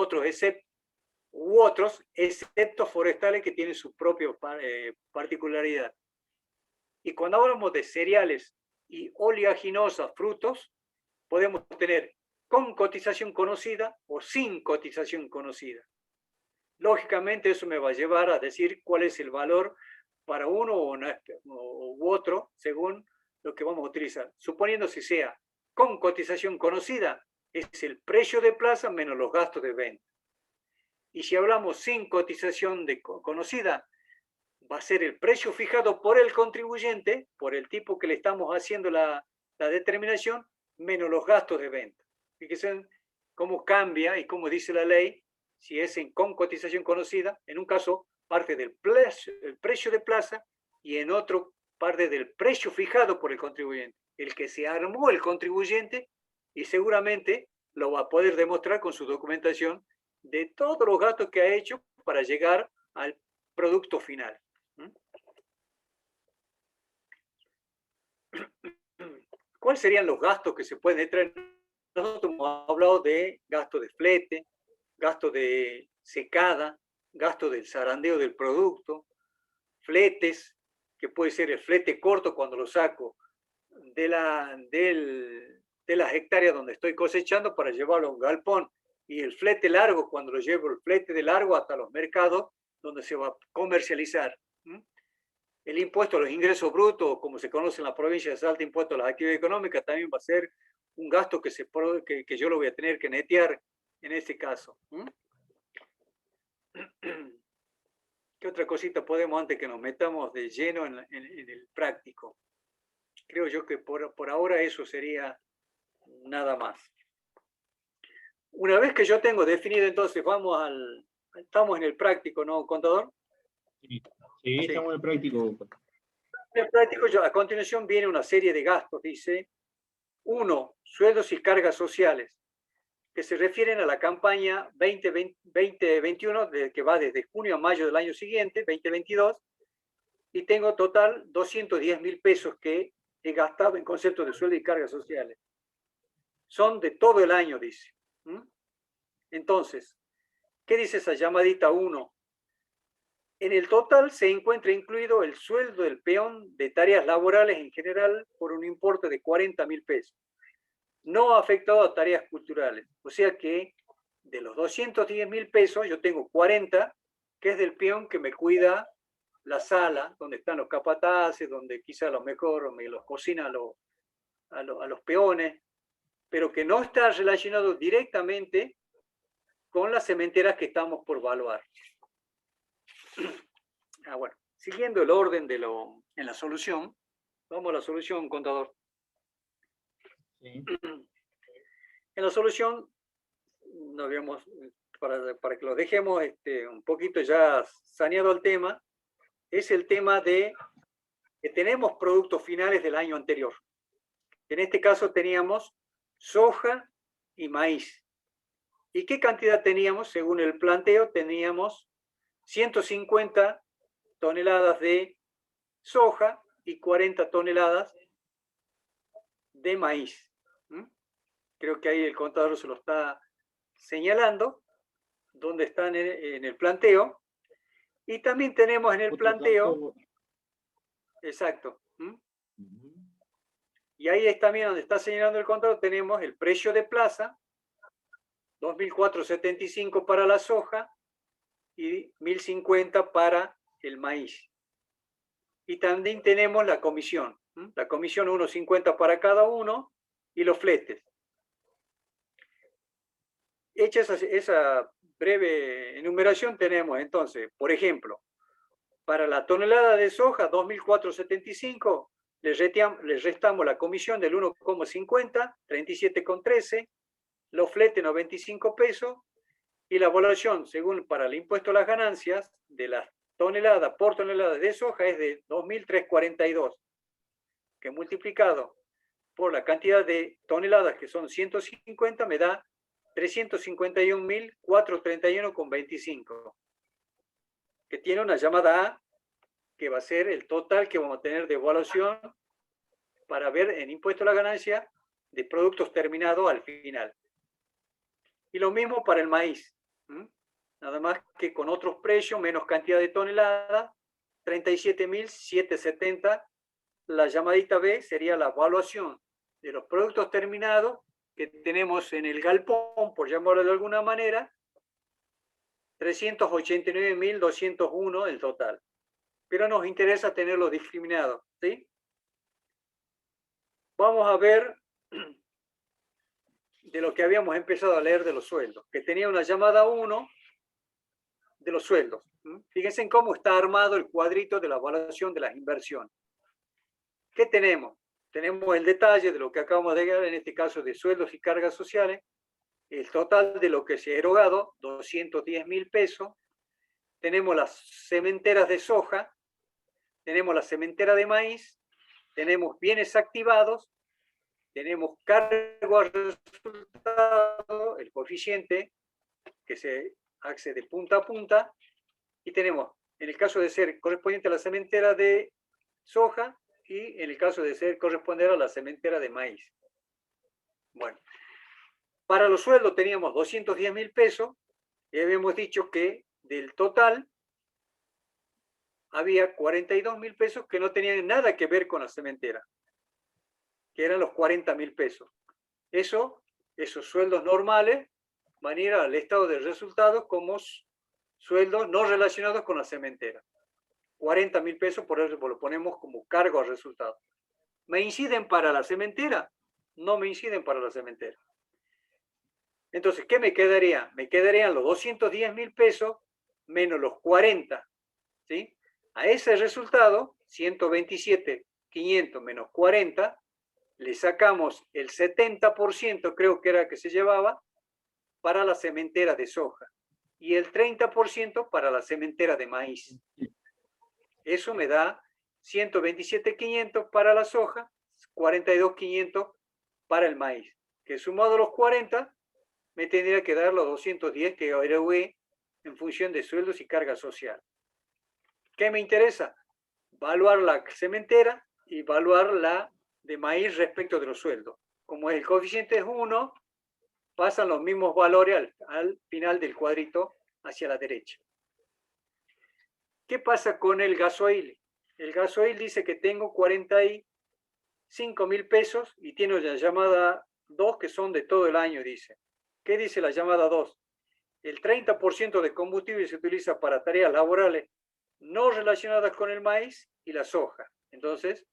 otros excepto forestales que tienen su propia particularidad. Y cuando hablamos de cereales y oleaginosas, frutos, podemos tener con cotización conocida o sin cotización conocida. Lógicamente eso me va a llevar a decir cuál es el valor para uno u otro según lo que vamos a utilizar. Suponiendo si sea con cotización conocida, es el precio de plaza menos los gastos de venta. Y si hablamos sin cotización conocida, va a ser el precio fijado por el contribuyente, por el tipo que le estamos haciendo la determinación, menos los gastos de venta. Fíjense cómo cambia y cómo dice la ley, si es con cotización conocida, en un caso parte del precio de plaza y en otro parte del precio fijado por el contribuyente. El que se armó el contribuyente y seguramente lo va a poder demostrar con su documentación de todos los gastos que ha hecho para llegar al producto final. ¿Cuáles serían los gastos que se pueden entrar? Nosotros hemos hablado de gasto de flete, gasto de secada, gasto del zarandeo del producto, fletes, que puede ser el flete corto cuando lo saco de las hectáreas donde estoy cosechando para llevarlo a un galpón, y el flete largo cuando lo llevo, el flete de largo hasta los mercados donde se va a comercializar. El impuesto a los ingresos brutos, como se conoce en la provincia de Salta, impuesto a las actividades económicas, también va a ser un gasto que yo lo voy a tener que netear en este caso. ¿Qué otra cosita podemos antes que nos metamos de lleno en el práctico? Creo yo que por ahora eso sería nada más. Una vez que yo tengo definido, entonces estamos en el práctico, ¿no, contador? Sí, estamos en el práctico. En el práctico, a continuación viene una serie de gastos, dice. 1. Sueldos y cargas sociales, que se refieren a la campaña 2021, que va desde junio a mayo del año siguiente, 2022, y tengo total 210.000 pesos que he gastado en concepto de sueldo y cargas sociales. Son de todo el año, dice. Entonces, ¿qué dice esa llamadita 1? En el total se encuentra incluido el sueldo del peón de tareas laborales en general por un importe de 40.000 pesos. No afectado a tareas culturales. O sea que de los 210.000 pesos yo tengo 40 que es del peón que me cuida la sala, donde están los capataces, donde quizá a lo mejor me los cocina a los peones, pero que no está relacionado directamente con las cementeras que estamos por evaluar. Bueno, siguiendo el orden en la solución, vamos a la solución, contador. Sí. En la solución, no habíamos, para que lo dejemos un poquito ya saneado el tema, es el tema de que tenemos productos finales del año anterior. En este caso teníamos soja y maíz. ¿Y qué cantidad teníamos? Según el planteo, teníamos 150 toneladas de soja y 40 toneladas de maíz. Creo que ahí el contador se lo está señalando, donde están en el planteo. Y también tenemos en el planteo, exacto. Y ahí es también donde está señalando el contador, tenemos el precio de plaza, 2.475 para la soja y 1.050 para el maíz. Y también tenemos la comisión 1.50 para cada uno y los fletes. Hecha esa breve enumeración, tenemos entonces, por ejemplo, para la tonelada de soja, 2.475, le restamos la comisión del 1,50, 37,13, los fletes 95 pesos, y la evaluación, según para el impuesto a las ganancias, de las toneladas por tonelada de soja es de 2.342, que multiplicado por la cantidad de toneladas, que son 150, me da 351.431,25, que tiene una llamada A, que va a ser el total que vamos a tener de evaluación para ver en impuesto a la ganancia de productos terminados al final. Y lo mismo para el maíz. Nada más que con otros precios, menos cantidad de toneladas, 37.770. La llamadita B sería la evaluación de los productos terminados que tenemos en el galpón, por llamarlo de alguna manera, 389.201 el total. Pero nos interesa tenerlos discriminados, ¿sí? Vamos a ver de lo que habíamos empezado a leer de los sueldos, que tenía una llamada 1 de los sueldos. Fíjense en cómo está armado el cuadrito de la evaluación de las inversiones. ¿Qué tenemos? Tenemos el detalle de lo que acabamos de ver, en este caso de sueldos y cargas sociales, el total de lo que se ha erogado, 210.000 pesos. Tenemos las cementeras de soja, tenemos la cementera de maíz, tenemos bienes activados, tenemos cargo a resultado, el coeficiente que se hace de punta a punta, y tenemos, en el caso de ser correspondiente a la cementera de soja, y en el caso de ser corresponder a la cementera de maíz. Bueno, para los sueldos teníamos 210.000 pesos, y habíamos dicho que del total había 42.000 pesos que no tenían nada que ver con la cementera, que eran los 40.000 pesos. Esos sueldos normales van a ir al estado de resultados como sueldos no relacionados con la cementera. 40.000 pesos, por eso lo ponemos como cargo a resultados. ¿Me inciden para la cementera? No me inciden para la cementera. Entonces, ¿qué me quedaría? Me quedarían los 210.000 pesos menos los 40, ¿sí? A ese resultado, 127.500 menos 40, le sacamos el 70%, creo que era que se llevaba, para la cementera de soja, y el 30% para la cementera de maíz. Eso me da 127.500 para la soja, 42.500 para el maíz, que sumado los 40, me tendría que dar los 210 que erogué en función de sueldos y carga social. ¿Qué me interesa? Evaluar la cementera y evaluar la de maíz respecto de los sueldos. Como el coeficiente es 1, pasan los mismos valores al final del cuadrito hacia la derecha. ¿Qué pasa con el gasoil? El gasoil dice que tengo 45.000 pesos y tiene la llamada 2 que son de todo el año, dice. ¿Qué dice la llamada 2? el 30% de combustible se utiliza para tareas laborales no relacionadas con el maíz y la soja. Entonces,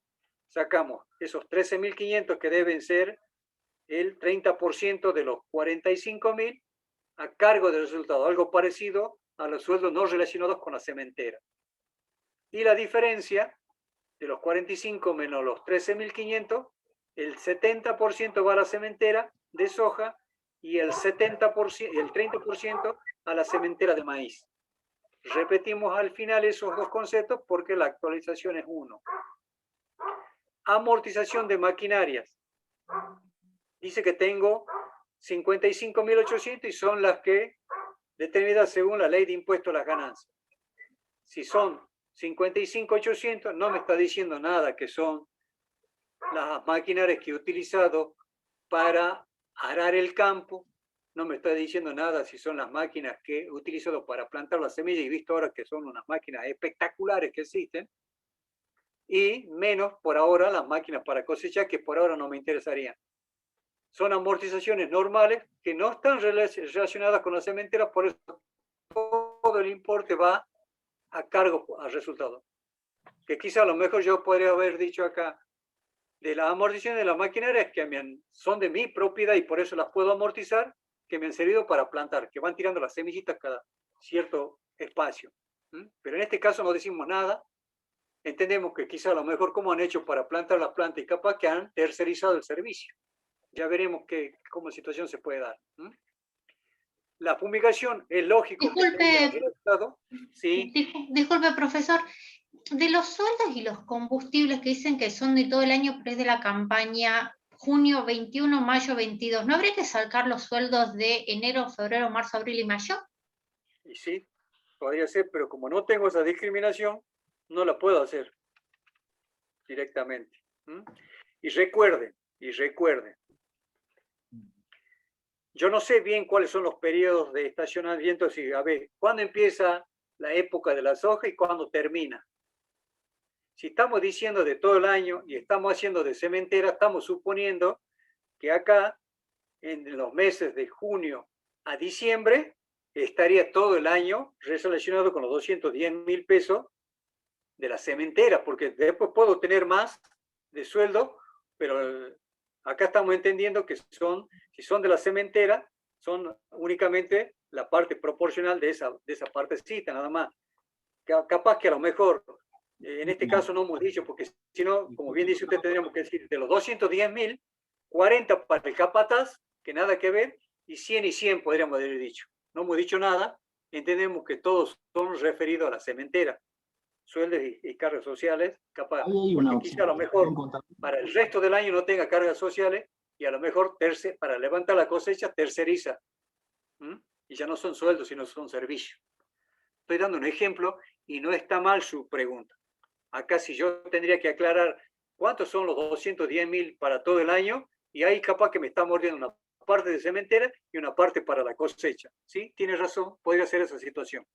sacamos esos 13.500 que deben ser el 30% de los 45.000 a cargo del resultado, algo parecido a los sueldos no relacionados con la cementera. Y la diferencia de los 45 menos los 13.500, el 70% va a la cementera de soja y el 30% a la cementera de maíz. Repetimos al final esos dos conceptos porque la actualización es 1. Amortización de maquinarias. Dice que tengo 55.800 y son las que determinadas según la ley de impuesto a las ganancias. Si son 55.800, no me está diciendo nada que son las maquinarias que he utilizado para arar el campo, no me está diciendo nada si son las máquinas que he utilizado para plantar la semilla y visto ahora que son unas máquinas espectaculares que existen, y menos por ahora las máquinas para cosechar que por ahora no me interesarían. Son amortizaciones normales que no están relacionadas con la cementera, por eso todo el importe va a cargo al resultado. Que quizá a lo mejor yo podría haber dicho acá, de las amortizaciones de las maquinarias que son de mi propiedad y por eso las puedo amortizar, que me han servido para plantar, que van tirando las semillitas cada cierto espacio. Pero en este caso no decimos nada, entendemos que quizá a lo mejor cómo han hecho para plantar la planta y capaz que han tercerizado el servicio. Ya veremos cómo la situación se puede dar. La fumigación es lógico Disculpe, que tenga resultado. Sí. Disculpe, profesor. De los sueldos y los combustibles que dicen que son de todo el año, pero es de la campaña junio 21, mayo 22, ¿no habría que sacar los sueldos de enero, febrero, marzo, abril y mayo? Y sí, podría ser, pero como no tengo esa discriminación, no la puedo hacer directamente. Y recuerden, yo no sé bien cuáles son los periodos de estacionamiento, si a ver, ¿cuándo empieza la época de la soja y cuándo termina? Si estamos diciendo de todo el año y estamos haciendo de cementera, estamos suponiendo que acá, en los meses de junio a diciembre, estaría todo el año relacionado con los 210.000 pesos de la cementera, porque después puedo tener más de sueldo, pero acá estamos entendiendo que si son de la cementera, son únicamente la parte proporcional de esa partecita, nada más. Capaz que a lo mejor, en este caso no hemos dicho, porque si no, como bien dice usted, tendríamos que decir, de los 210.000, 40 para el capataz, que nada que ver, y 100 y 100 podríamos haber dicho. No hemos dicho nada, entendemos que todos son referidos a la cementera, sueldos y cargas sociales, capaz, porque quizá a lo mejor para el resto del año no tenga cargas sociales, y a lo mejor para levantar la cosecha terceriza, y ya no son sueldos, sino son servicios. Estoy dando un ejemplo, y no está mal su pregunta. Acá si yo tendría que aclarar cuántos son los 210.000 para todo el año, y ahí capaz que me está mordiendo una parte de cementera y una parte para la cosecha. ¿Sí? Tiene razón, podría ser esa situación.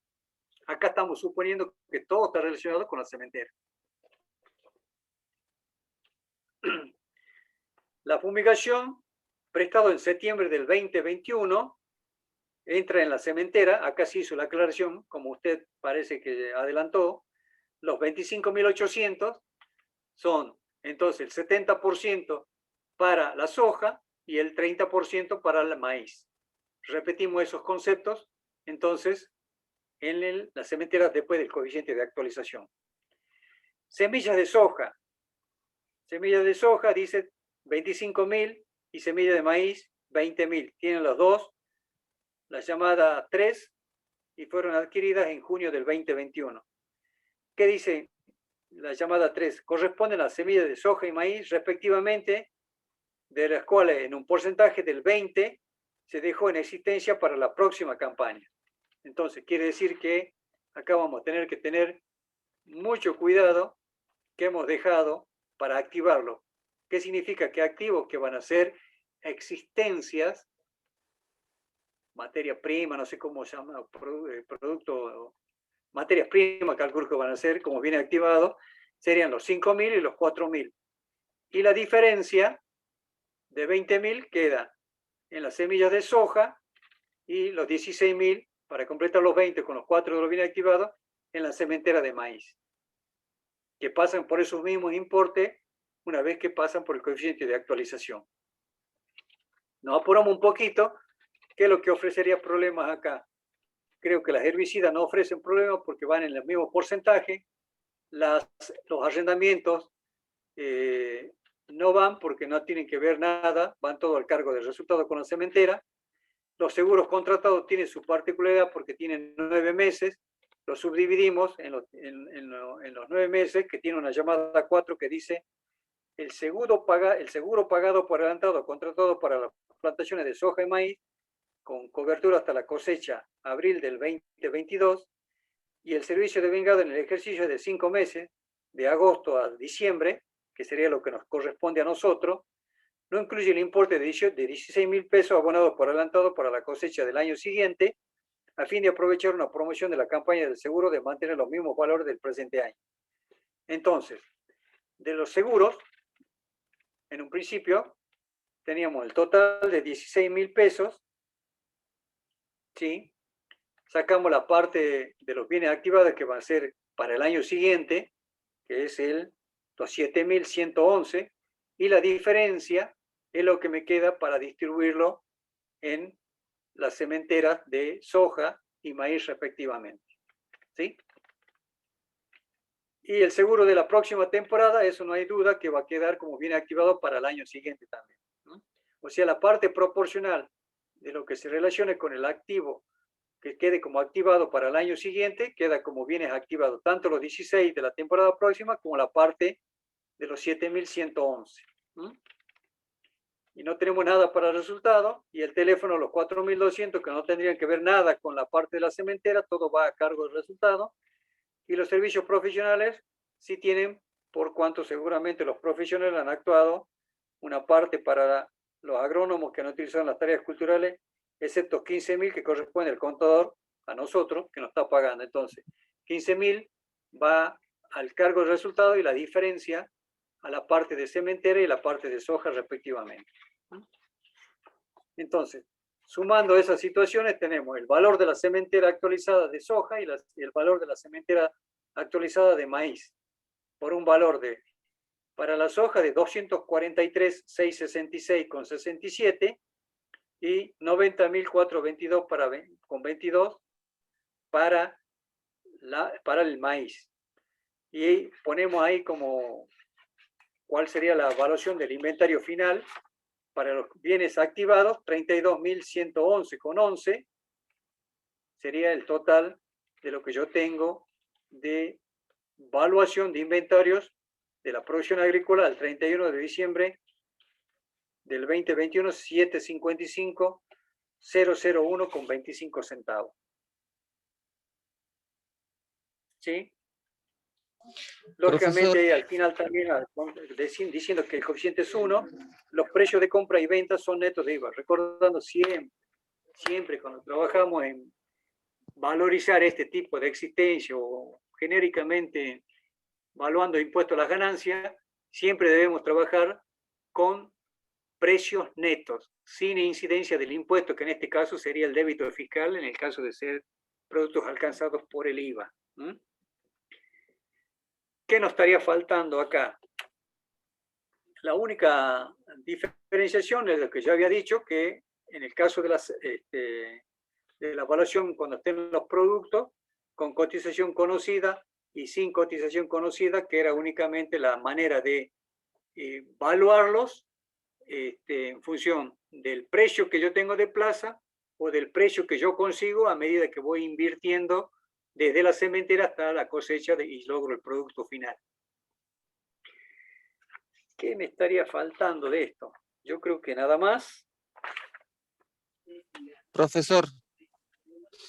Acá estamos suponiendo que todo está relacionado con la cementera. La fumigación, prestado en septiembre del 2021, entra en la cementera. Acá se hizo la aclaración, como usted parece que adelantó. Los 25.800 son entonces el 70% para la soja y el 30% para el maíz. Repetimos esos conceptos, entonces, en la cementera después del coeficiente de actualización. Semillas de soja. Semillas de soja dice 25.000 y semillas de maíz 20.000. Tienen las dos, la llamada 3, y fueron adquiridas en junio del 2021. ¿Qué dice la llamada 3? Corresponden a las semillas de soja y maíz respectivamente, de las cuales en un porcentaje del 20 se dejó en existencia para la próxima campaña. Entonces, quiere decir que acá vamos a tener que tener mucho cuidado que hemos dejado para activarlo. ¿Qué significa que activo? Que van a ser existencias, materia prima, no sé cómo se llama, producto, materias primas, calculo que van a ser, como viene activado, serían los 5.000 y los 4.000. Y la diferencia de 20.000 queda en las semillas de soja y los 16.000 para completar los 20 con los 4 de los bienes activados en la cementera de maíz, que pasan por esos mismos importes una vez que pasan por el coeficiente de actualización. Nos apuramos un poquito, ¿qué es lo que ofrecería problemas acá? Creo que las herbicidas no ofrecen problemas porque van en el mismo porcentaje, los arrendamientos no van porque no tienen que ver nada, van todo al cargo del resultado con la cementera. Los seguros contratados tienen su particularidad porque tienen 9 meses, los subdividimos en los 9 meses, que tiene una llamada 4 que dice el seguro pagado por adelantado contratado para las plantaciones de soja y maíz con cobertura hasta la cosecha abril del 2022 y el servicio de vengado en el ejercicio de 5 meses, de agosto a diciembre, que sería lo que nos corresponde a nosotros, no incluye el importe de 16.000 pesos abonados por adelantado para la cosecha del año siguiente, a fin de aprovechar una promoción de la campaña del seguro de mantener los mismos valores del presente año. Entonces, de los seguros, en un principio, teníamos el total de 16.000 pesos, ¿sí? Sacamos la parte de los bienes activados que van a ser para el año siguiente, que es los 7.111, y la diferencia es lo que me queda para distribuirlo en las cementeras de soja y maíz respectivamente, ¿sí? Y el seguro de la próxima temporada, eso no hay duda que va a quedar como bien activado para el año siguiente también, ¿no? O sea, la parte proporcional de lo que se relacione con el activo que quede como activado para el año siguiente, queda como bienes activados tanto los 16 de la temporada próxima como la parte de los 7.111. Y no tenemos nada para el resultado, y el teléfono, los 4.200, que no tendrían que ver nada con la parte de la cementera, todo va a cargo del resultado, y los servicios profesionales sí tienen, por cuanto seguramente los profesionales han actuado, una parte para los agrónomos que no utilizaron las tareas culturales, excepto 15.000 que corresponde al contador, a nosotros, que nos está pagando. Entonces, 15.000 va al cargo del resultado y la diferencia a la parte de cementera y la parte de soja respectivamente. Entonces, sumando esas situaciones, tenemos el valor de la cementera actualizada de soja y el valor de la cementera actualizada de maíz, por un valor de, para la soja, de 243.666,67 y 90.422 con 22 para el maíz. Y ponemos ahí como cuál sería la evaluación del inventario final para los bienes activados, 32.111,11 sería el total de lo que yo tengo de evaluación de inventarios de la producción agrícola al 31 de diciembre del 2021, 755.001,25 centavos. ¿Sí? Lógicamente, Profesor, al final también, diciendo que el coeficiente es 1, los precios de compra y venta son netos de IVA. Recordando siempre cuando trabajamos en valorizar este tipo de existencia o genéricamente valuando impuestos a las ganancias, siempre debemos trabajar con precios netos, sin incidencia del impuesto, que en este caso sería el débito fiscal en el caso de ser productos alcanzados por el IVA. ¿Qué nos estaría faltando acá? La única diferenciación es lo que yo había dicho, que en el caso de la evaluación cuando estén los productos, con cotización conocida y sin cotización conocida, que era únicamente la manera de evaluarlos en función del precio que yo tengo de plaza o del precio que yo consigo a medida que voy invirtiendo desde la cementera hasta la cosecha y logro el producto final. ¿Qué me estaría faltando de esto? Yo creo que nada más. profesor,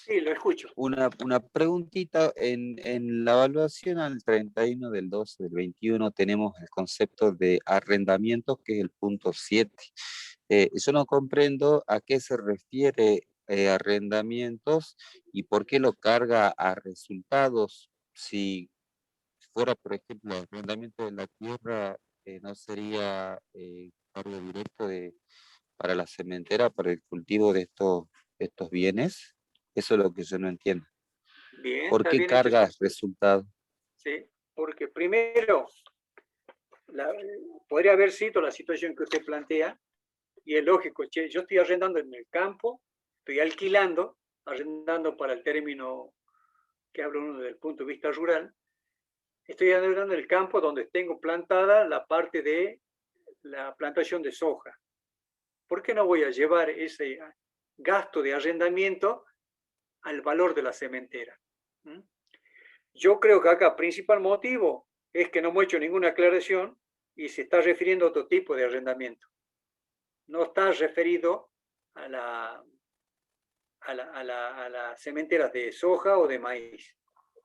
Sí, lo escucho. una preguntita. En la evaluación al 31 del 12 del 21 tenemos el concepto de arrendamiento, que es el punto 7. Yo no comprendo a qué se refiere arrendamientos y por qué lo carga a resultados. Si fuera, por ejemplo, arrendamiento de la tierra, no sería cargo directo para la cementera, para el cultivo de estos bienes? Eso es lo que yo no entiendo. Bien, ¿Por está qué bien carga hecho. resultado? Sí, porque primero podría haber sido la situación que usted plantea, y es lógico, che, yo estoy arrendando en el campo, estoy alquilando, arrendando para el término que habla uno desde el punto de vista rural, estoy arrendando el campo donde tengo plantada la parte de la plantación de soja. ¿Por qué no voy a llevar ese gasto de arrendamiento al valor de la cementera? Yo creo que acá principal motivo es que no hemos hecho ninguna aclaración y se está refiriendo a otro tipo de arrendamiento. No está referido a las cementeras de soja o de maíz.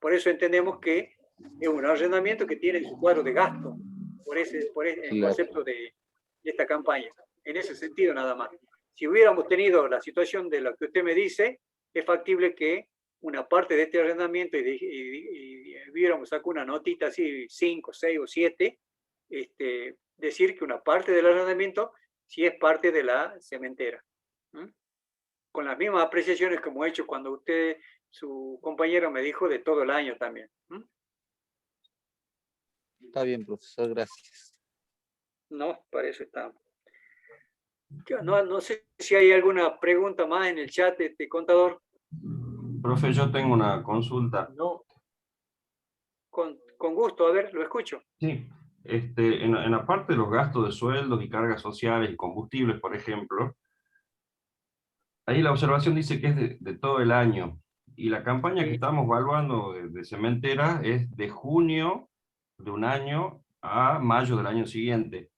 Por eso entendemos que es un arrendamiento que tiene su cuadro de gasto, por el Claro. concepto de esta campaña. En ese sentido nada más. Si hubiéramos tenido la situación de lo que usted me dice, es factible que una parte de este arrendamiento y hubiéramos sacado una notita así, 5, 6 o 7, decir que una parte del arrendamiento sí es parte de la cementera. Con las mismas apreciaciones que hemos hecho cuando usted, su compañero, me dijo de todo el año también. Está bien, profesor, gracias. No, para eso estamos. No sé si hay alguna pregunta más en el chat, contador. Profe, yo tengo una consulta. No, Con gusto, a ver, lo escucho. Sí, en la parte de los gastos de sueldos y cargas sociales y combustibles, por ejemplo, ahí la observación dice que es de todo el año. Y la campaña que Sí. estamos evaluando de cementera es de junio de un año a mayo del año siguiente.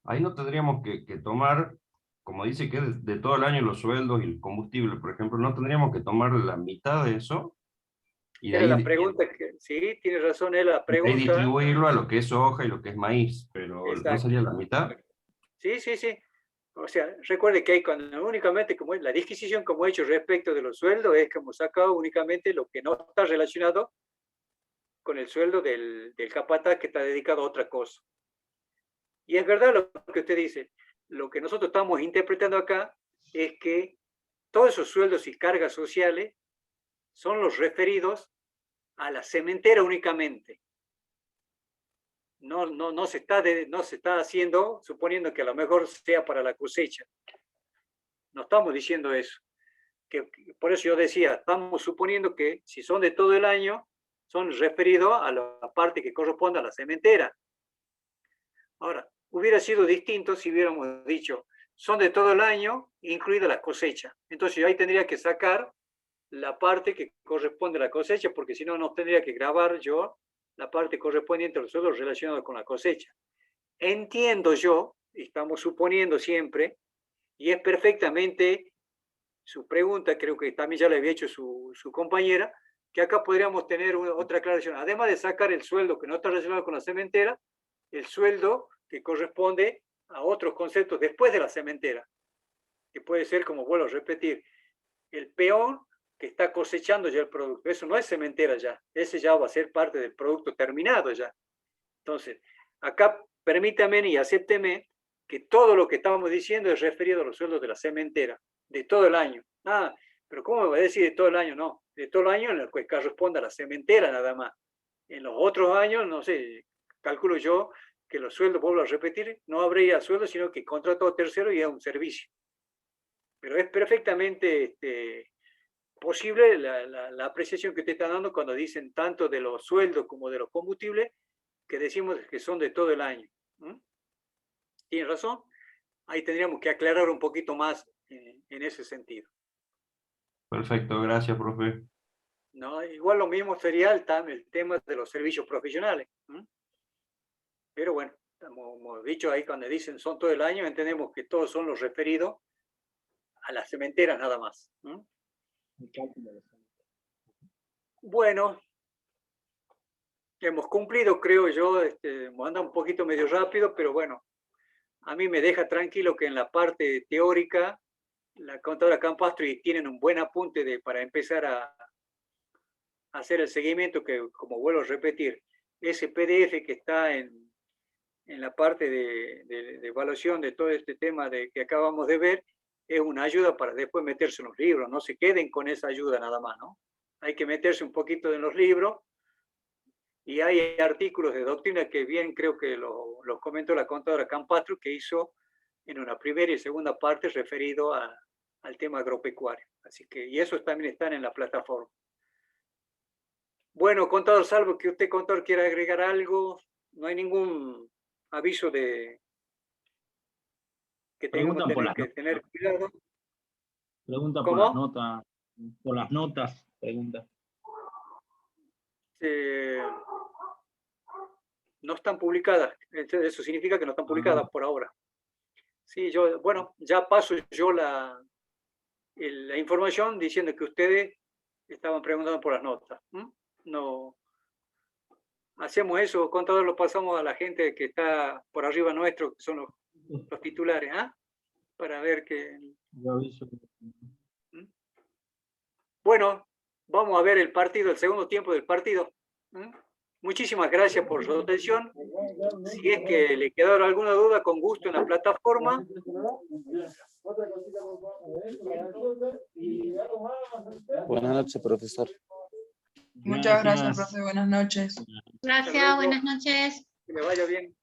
Ahí no tendríamos que tomar, como dice que es de todo el año los sueldos y el combustible, por ejemplo, no tendríamos que tomar la mitad de eso y de Era ahí, la pregunta que, sí, tiene razón, es la de ahí pregunta. distribuirlo a lo que es soja y lo que es maíz, pero ¿no Exacto. sería la mitad? Sí. O sea, recuerde que hay cuando únicamente, como la disquisición como he hecho respecto de los sueldos, es que hemos sacado únicamente lo que no está relacionado con el sueldo del capataz que está dedicado a otra cosa. Y es verdad lo que usted dice. Lo que nosotros estamos interpretando acá es que todos esos sueldos y cargas sociales son los referidos a la cementera únicamente. No se está haciendo, suponiendo que a lo mejor sea para la cosecha. No estamos diciendo eso. Por eso yo decía, estamos suponiendo que si son de todo el año, son referidos a la parte que corresponde a la cementera. Ahora, hubiera sido distinto si hubiéramos dicho, son de todo el año, incluida la cosecha. Entonces yo ahí tendría que sacar la parte que corresponde a la cosecha, porque si no, no tendría que grabar yo la parte correspondiente a los sueldos relacionados con la cosecha. Entiendo yo, estamos suponiendo siempre, y es perfectamente su pregunta, creo que también ya le había hecho su compañera, que acá podríamos tener otra aclaración. Además de sacar el sueldo que no está relacionado con la cementera, el sueldo que corresponde a otros conceptos después de la cementera, que puede ser, como vuelvo a repetir, el peón que está cosechando ya el producto. Eso no es cementera ya, ese ya va a ser parte del producto terminado ya. Entonces, acá permítame y acépteme que todo lo que estamos diciendo es referido a los sueldos de la cementera, de todo el año. Ah, pero ¿cómo me va a decir de todo el año? No, de todo el año en el que corresponde a la cementera nada más. En los otros años, no sé, calculo yo que los sueldos, vuelvo a repetir, no habría sueldos, sino que contrato tercero y es un servicio. Pero es perfectamente posible la apreciación que usted está dando cuando dicen tanto de los sueldos como de los combustibles, que decimos que son de todo el año. ¿Tiene razón? Ahí tendríamos que aclarar un poquito más en ese sentido. Perfecto, gracias, profe. ¿No? Igual lo mismo sería el tema de los servicios profesionales. Pero bueno, hemos dicho ahí cuando dicen son todo el año, entendemos que todos son los referidos a las cementeras nada más. Bueno, hemos cumplido, creo yo, anda un poquito medio rápido, pero bueno, a mí me deja tranquilo que en la parte teórica, la contadora Campastro tienen un buen apunte para empezar a hacer el seguimiento, que como vuelvo a repetir, ese PDF que está en la parte de evaluación de todo este tema que acabamos de ver, es una ayuda para después meterse en los libros. No se queden con esa ayuda nada más, ¿no? Hay que meterse un poquito en los libros. Y hay artículos de doctrina que bien creo que los comentó la contadora Campastro, que hizo en una primera y segunda parte referido al tema agropecuario. Así que, y esos también están en la plataforma. Bueno, contador, salvo que usted, contador, quiera agregar algo, no hay ningún aviso de que tengamos que tener cuidado. Pregunta ¿Cómo? por las notas. Por las notas, pregunta. No están publicadas. Eso significa que no están publicadas por ahora. Sí, yo, bueno, ya paso yo la información diciendo que ustedes estaban preguntando por las notas. No hacemos eso, contador, lo pasamos a la gente que está por arriba nuestro, que son los titulares, para ver que... Yo aviso. Bueno, vamos a ver el partido, el segundo tiempo del partido. Muchísimas gracias por su atención. Si es que le quedaron alguna duda, con gusto en la plataforma. Buenas noches, profesor. Muchas gracias, profe. Buenas noches. Gracias, buenas noches. Que le vaya bien.